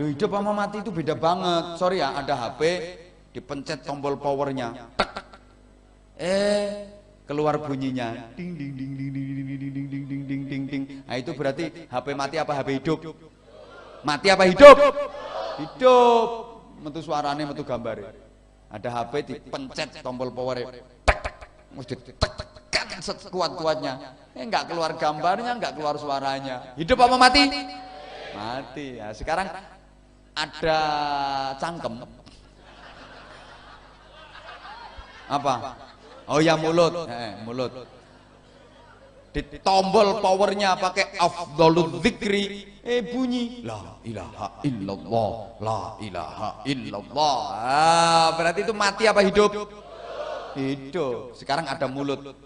A: Lu hidup sama mati itu beda banget. Sorry ya, ada HP, dipencet tombol powernya, keluar bunyinya, ding ding ding ding ding ding ding ding ding ding ding ding ding. Nah itu berarti HP mati apa HP hidup? Mati apa hidup? Hidup. metu suarane, metu gambare. Ada HP dipencet tombol power, tek tek, mesti tekan sekuat-kuatnya. Enggak keluar gambarnya, enggak keluar suaranya. Hidup apa mati? Mati. Ya, sekarang ada cangkem. Apa? Oh ya mulut, mulut. Di tombol powernya pakai afdhalul dzikri, bunyi la ilaha illallah, la ilaha illallah. Berarti itu mati apa hidup? Hidup. Sekarang ada mulut,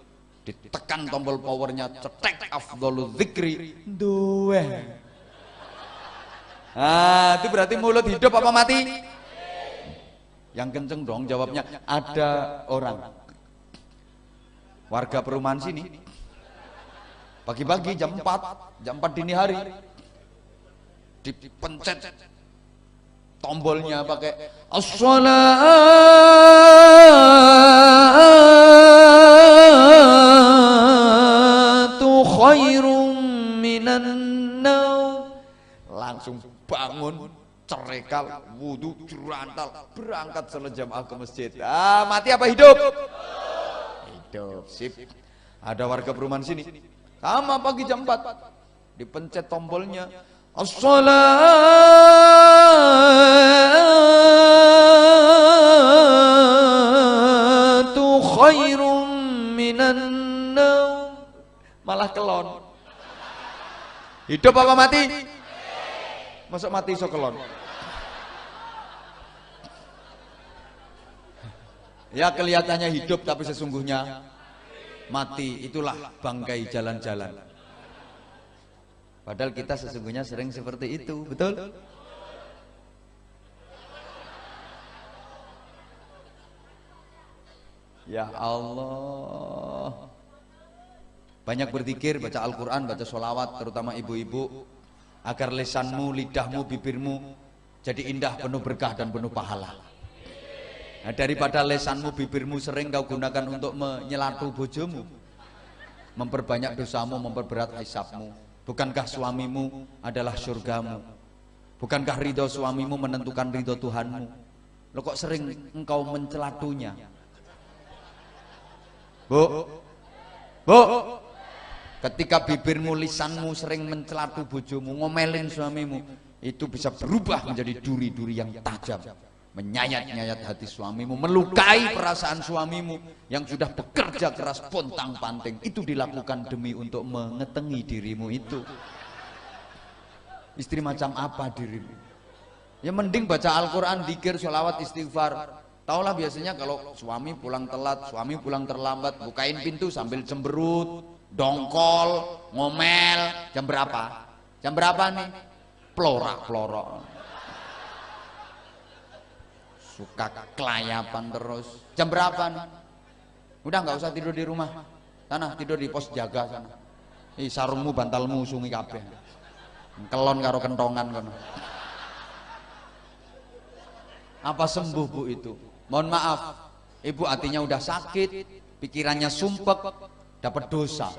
A: ditekan tombol powernya, cetek afdhalul dzikri, duwe. Itu berarti mulut hidup apa mati? Yang kenceng dong jawabnya. Ada orang warga perumahan sini, pagi-pagi jam 4 dini hari, dipencet tombolnya pakai as-salatu khairum minan naum. Langsung bangun, cerekal, wudu, jurantal, berangkat salat jamaah ke masjid. Mati apa hidup? Hidup. Sip. Ada warga perumahan sini, sama pagi jam 4, dipencet tombolnya as-salatu khairum minan naum. Malah kelon. Hidup apa mati? Masuk mati iso kelon. Ya kelihatannya hidup tapi sesungguhnya mati. Itulah bangkai jalan-jalan. Padahal kita sesungguhnya sering seperti itu, betul? Ya Allah. Banyak berzikir, baca Al-Quran, baca sholawat, terutama ibu-ibu, agar lisanmu, lidahmu, bibirmu jadi indah, penuh berkah dan penuh pahala. Nah, daripada lisanmu, bibirmu sering kau gunakan untuk menyelatu bojomu, memperbanyak dosamu, memperberat hisabmu. Bukankah suamimu adalah surgamu? Bukankah ridho suamimu menentukan ridho Tuhanmu? Lo kok sering engkau mencelatunya? Bu, ketika bibirmu, lisanmu sering mencelatu bojomu, ngomelin suamimu, itu bisa berubah menjadi duri-duri yang tajam, menyayat-nyayat hati suamimu, melukai perasaan suamimu yang sudah bekerja keras pontang-panting. Itu dilakukan demi untuk mengetengi dirimu itu. Istri macam apa dirimu? Ya mending baca Al-Quran, dzikir, sholawat, istighfar. Taulah biasanya kalau suami pulang telat, suami pulang terlambat, bukain pintu sambil cemberut, dongkol, ngomel. Jam berapa? Jam berapa nih? Plorak-plorok. Suka kelayapan terus. Jam berapa nih? Udah nggak usah tidur di rumah. Sana tidur di pos jaga sana. Sarungmu, bantalmu sungi kabeh. Kelon karo kentongan kono. Apa sembuh bu itu? Mohon maaf, ibu hatinya udah sakit, pikirannya sumpek, dapat dosa.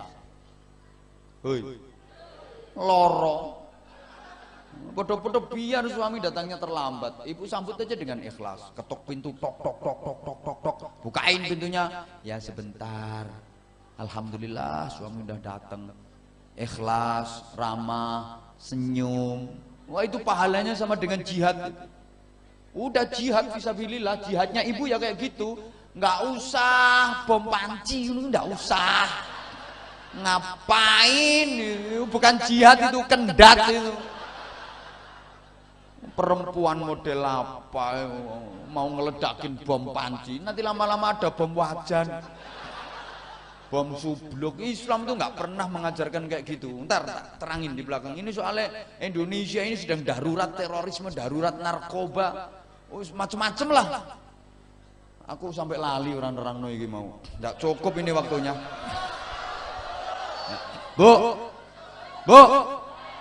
A: Hoi, loro. Podo-podo biar suami datangnya terlambat, ibu sambut aja dengan ikhlas. Ketok pintu, tok tok tok tok tok tok tok. Bukain pintunya, ya sebentar. Alhamdulillah suami udah datang. Ikhlas, ramah, senyum. Wah itu pahalanya sama dengan jihad. Udah jihad fisabilillah, jihadnya ibu ya kayak gitu. Nggak usah bom panci, nggak usah. Ngapain? Bukan jihad itu, kendat itu. Perempuan model apa mau ngeledakin bom panci? Nanti lama-lama ada bom wajan, bom subluk. Islam tuh nggak pernah mengajarkan kayak gitu. Ntar terangin di belakang. Ini soalnya Indonesia ini sedang darurat terorisme, darurat narkoba. Macem-macem lah. Aku sampai lali orang-orang no iki mau. Nggak cukup ini waktunya. Bu,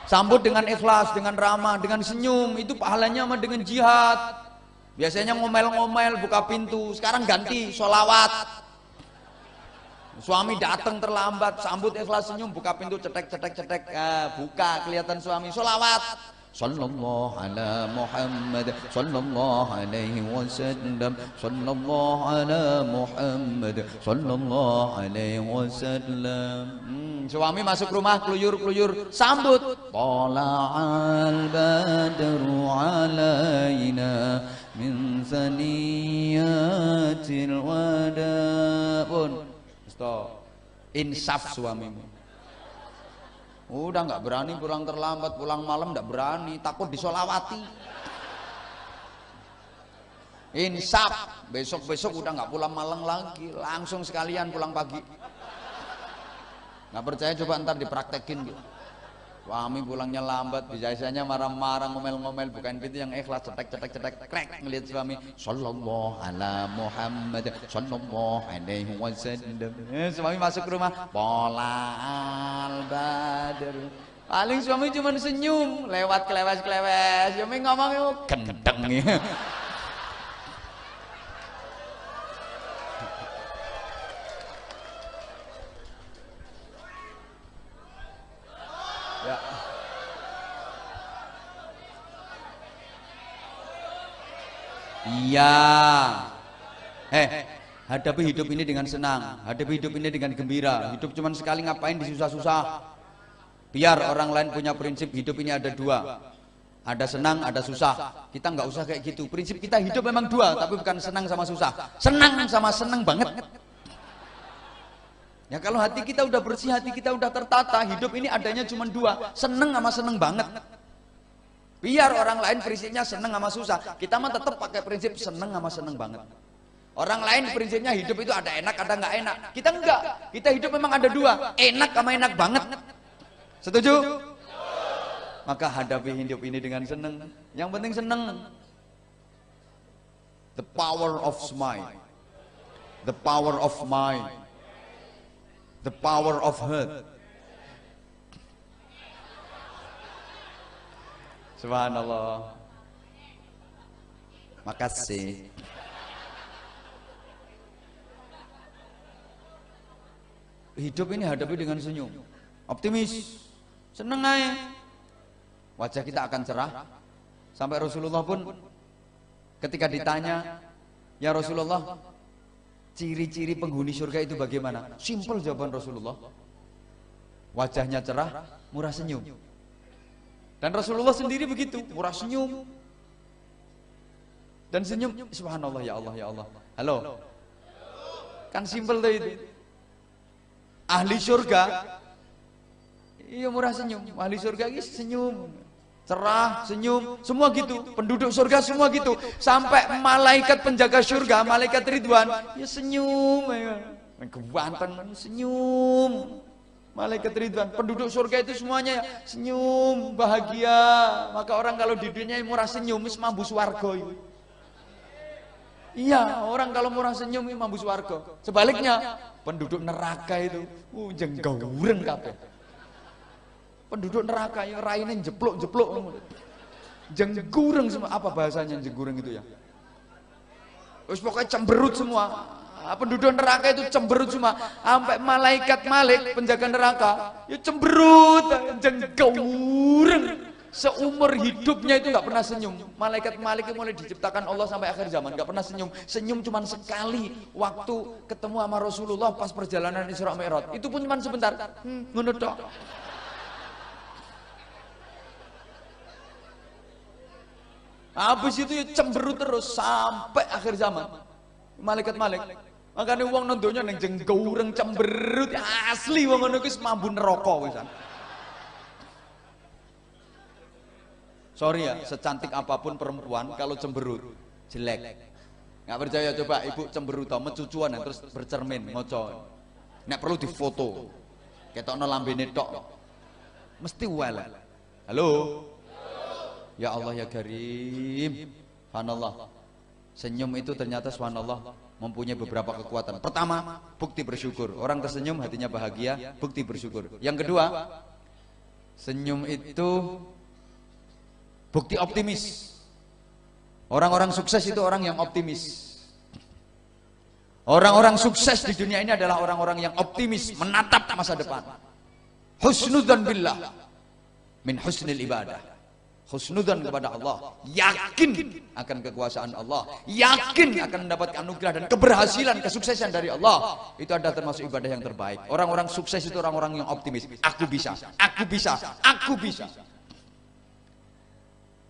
A: sambut dengan ikhlas, dengan ramah, dengan senyum. Itu pahalanya sama dengan jihad. Biasanya ngomel-ngomel, buka pintu. Sekarang ganti, sholawat. Suami datang terlambat, sambut ikhlas, senyum, buka pintu, cetek. Buka, kelihatan suami. Sholawat. Sallallahu ala Muhammad sallallahu alaihi wasallam. Sallallahu ala Muhammad sallallahu alaihi wasallam. Suami masuk rumah keluyur-keluyur sambut. Tala'al badru alaina min saniyatil wada. Pun stop. Insaf suamimu. Udah nggak berani pulang terlambat, pulang malam nggak berani, takut disolawati. Insaf, besok udah nggak pulang malam lagi, langsung sekalian pulang pagi. Nggak percaya coba ntar dipraktekin gitu. Suami pulangnya lambat, biasanya marah-marah, ngomel-ngomel, bukain pintu yang ikhlas, cetek, krek, ngelihat suami. Sallallahu ala Muhammad sallallahu alaihi wasallam. Suami masuk ke rumah, Tala'al badr. Paling suami cuma senyum, lewat kelewes. Suami ngomong, gendeng ya. Iya. Hadapi hidup ini dengan senang, hadapi hidup ini dengan gembira. Hidup cuma sekali, ngapain disusah-susah? Biar orang lain punya prinsip hidup ini ada dua. Ada senang, ada susah. Kita nggak usah kayak gitu. Prinsip kita hidup memang dua, tapi bukan senang sama susah. Senang sama senang banget. Ya kalau hati kita udah bersih, hati kita udah tertata, hidup ini adanya cuma dua, senang sama senang banget. Biar orang lain prinsipnya seneng sama susah, kita mah tetap pakai prinsip seneng sama seneng banget. Orang lain prinsipnya hidup itu ada enak, ada nggak enak. Kita enggak, kita hidup memang ada dua, enak sama enak banget. Setuju? Maka hadapi hidup ini dengan seneng. Yang penting seneng. The power of smile, the power of mind, the power of heart. Subhanallah. Makasih. Hidup ini hadapi dengan senyum, optimis, seneng aja. Wajah kita akan cerah. Sampai Rasulullah pun ketika ditanya, ya Rasulullah, ciri-ciri penghuni surga itu bagaimana? Simpel jawaban Rasulullah. Wajahnya cerah, murah senyum. Dan Rasulullah sendiri begitu, murah senyum. Dan senyum, subhanallah, ya Allah, ya Allah. Halo. Kan simpel tuh itu. Ahli surga, iya murah senyum. Ahli surga ini senyum, cerah, senyum, semua gitu. Penduduk surga semua gitu. Sampai malaikat penjaga surga, malaikat Ridwan, ya senyum. Kebantan, senyum. Malaikat Ridwan, penduduk surga itu semuanya senyum, bahagia. Maka orang kalau di dunia murah senyum, mambu swarga. Iya, orang kalau murah senyum mambu swarga. Sebaliknya, penduduk neraka itu jenggawureng kabeh. Penduduk neraka yang raine jeplok-jeplok. Jenggureng semua. Apa bahasanya jenggureng itu ya? Wis pokoknya cemberut semua. Penduduk neraka itu cemberut semua, sampai malaikat Malik penjaga neraka ya cemberut, jenggawureng. Seumur hidupnya itu nggak pernah senyum. Malaikat Malik mulai diciptakan Allah sampai akhir zaman nggak pernah senyum. Senyum cuma sekali waktu ketemu sama Rasulullah pas perjalanan Isra Mi'raj. Itu pun cuma sebentar. Ngono tok. Habis itu ya cemberut terus sampai akhir zaman. Malaikat Malik. Makanya uang nontonnya neng jenggawureng cemberut asli uang ngono kuwi mambu neraka wisan. Sorry ya, secantik apapun perempuan kalau cemberut jelek. Nggak percaya coba ibu cemberut tau mecucuan terus bercermin ngoco. Nek perlu difoto. Ketokno lambene tok. Mesti well. Halo. Ya Allah ya Karim. Subhanallah. Senyum itu ternyata subhanallah mempunyai beberapa kekuatan. Pertama, bukti bersyukur. Orang tersenyum hatinya bahagia, bukti bersyukur. Yang kedua, senyum itu bukti optimis. Orang-orang sukses itu orang yang optimis. Orang-orang sukses di dunia ini adalah orang-orang yang optimis, menatap masa depan. Husnudzan billah min husnil ibadah. husnudzan kepada Allah, yakin akan kekuasaan Allah, yakin akan mendapat anugerah dan keberhasilan, kesuksesan dari Allah. Itu adalah termasuk ibadah yang terbaik. Orang-orang sukses itu orang-orang yang optimis. Aku bisa, aku bisa, aku bisa.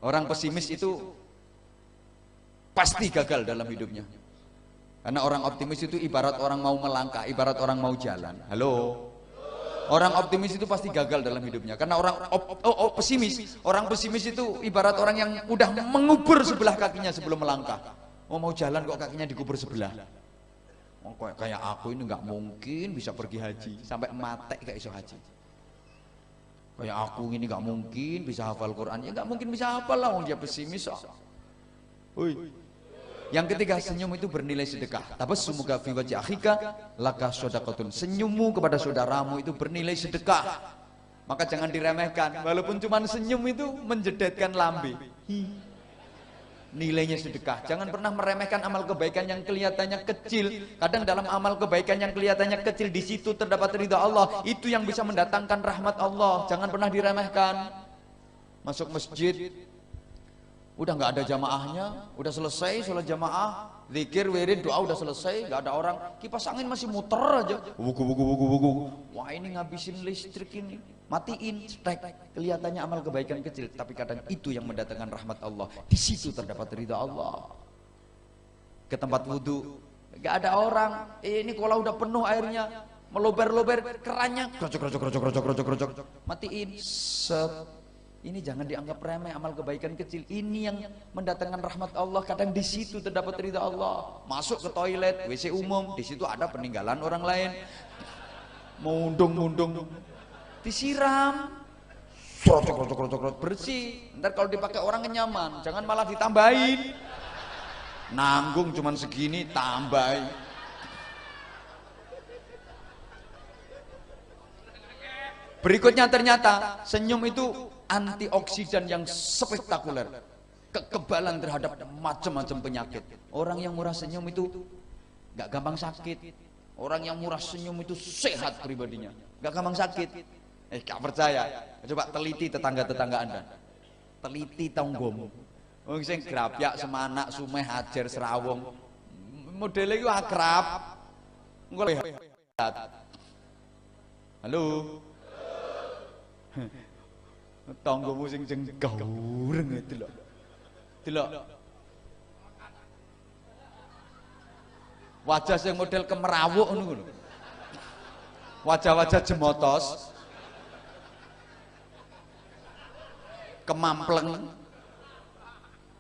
A: Orang pesimis itu pasti gagal dalam hidupnya. Karena orang optimis itu ibarat orang mau melangkah, ibarat orang mau jalan. Halo. Orang optimis itu pasti gagal dalam hidupnya. Karena orang pesimis, orang pesimis itu ibarat orang yang udah mengubur sebelah kakinya sebelum melangkah. Mau jalan kok kakinya dikubur sebelah. Oh, kayak aku ini nggak mungkin bisa pergi haji sampai mati kayak iso haji. Kayak aku ini nggak mungkin bisa hafal Quran. Ya nggak mungkin bisa hafal lah, dia pesimis. Yang ketiga, senyum itu bernilai sedekah. Tabassumuka fi wajhi akhika laka shadaqatun. Senyummu kepada saudaramu itu bernilai sedekah. Maka jangan diremehkan. Walaupun cuma senyum itu menjedetkan lambe. Nilainya sedekah. Jangan pernah meremehkan amal kebaikan yang kelihatannya kecil. Kadang dalam amal kebaikan yang kelihatannya kecil, di situ terdapat ridha Allah. Itu yang bisa mendatangkan rahmat Allah. Jangan pernah diremehkan. Masuk masjid, udah nggak ada jamaahnya, udah selesai sholat jamaah, zikir, wirid, doa udah selesai, nggak ada orang, kipas angin masih muter aja, wugu. Wah, ini ngabisin listrik ini, matiin, strike. Kelihatannya amal kebaikan kecil, tapi kadang itu yang mendatangkan rahmat Allah. Di situ terdapat ridha Allah. Ke tempat wudhu, nggak ada orang, ini kalau udah penuh airnya, melober kerannya, krocok, matiin, set. Ini jangan dianggap remeh, amal kebaikan kecil. Ini yang mendatangkan rahmat Allah. Kadang di situ terdapat ridha Allah. Masuk ke toilet, WC umum, di situ ada peninggalan orang lain. Mundung, disiram, krocok, bersih. Ntar kalau dipakai orang nyaman, jangan malah ditambahin. Nanggung cuman segini, tambahin. Berikutnya ternyata senyum itu antioksidan yang spektakuler, kekebalan terhadap macam-macam penyakit. Orang yang murah senyum itu gak gampang sakit. Orang yang murah senyum itu sehat pribadinya, gak gampang sakit. Gak percaya? Coba teliti tetangga-tetangga Anda. Teliti tanggomu. Wong sing grapyak, Semanak, Sumeh, Hajar, Serawung, modelnya itu akrab. Halo. Tanggomu sing gaureng delok. Wajah sing model kemerawuk ngono lho. Wajah-wajah jemotos. Kemampleng.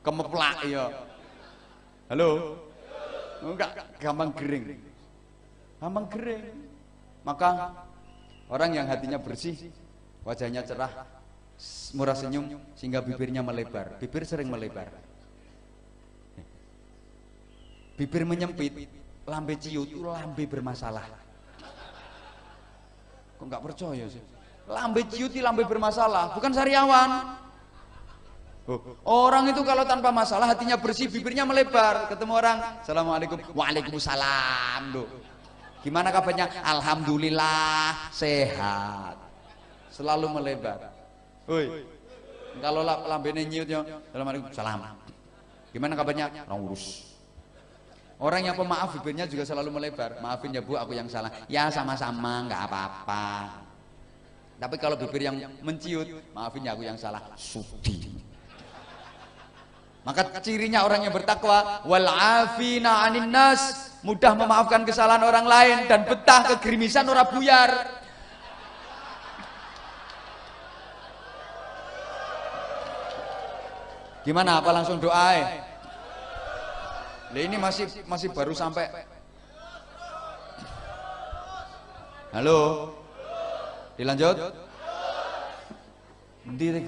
A: Kemeplak ya. Halo. Enggak gampang gering. Maka orang yang hatinya bersih, wajahnya cerah, murah senyum, sehingga bibirnya melebar. Bibir sering melebar. Bibir menyempit, lambe ciut, lambe bermasalah. Kok nggak percaya sih? Lambe ciut, lambe bermasalah, bukan sariawan. Orang itu kalau tanpa masalah, hatinya bersih, bibirnya melebar. Ketemu orang, assalamualaikum, waalaikumsalam. Loh, gimana kabarnya? Alhamdulillah, sehat. Selalu melebar. Kalau lambene nyiutnya, assalamualaikum, salam. Gimana kabarnya? Orang urus. Orang yang pemaaf, bibirnya juga selalu melebar. Maafin ya Bu, aku yang salah. Ya sama-sama, nggak apa-apa. Tapi kalau bibir yang menciut, maafin ya aku yang salah. Sudi. Maka cirinya orang yang bertakwa, wal afina 'anin nas, mudah memaafkan kesalahan orang lain dan betah kegerimisan ora buyar. Gimana? Apa langsung doa? Nah, ini masih baru sampai. Halo. Dilanjut? Ndi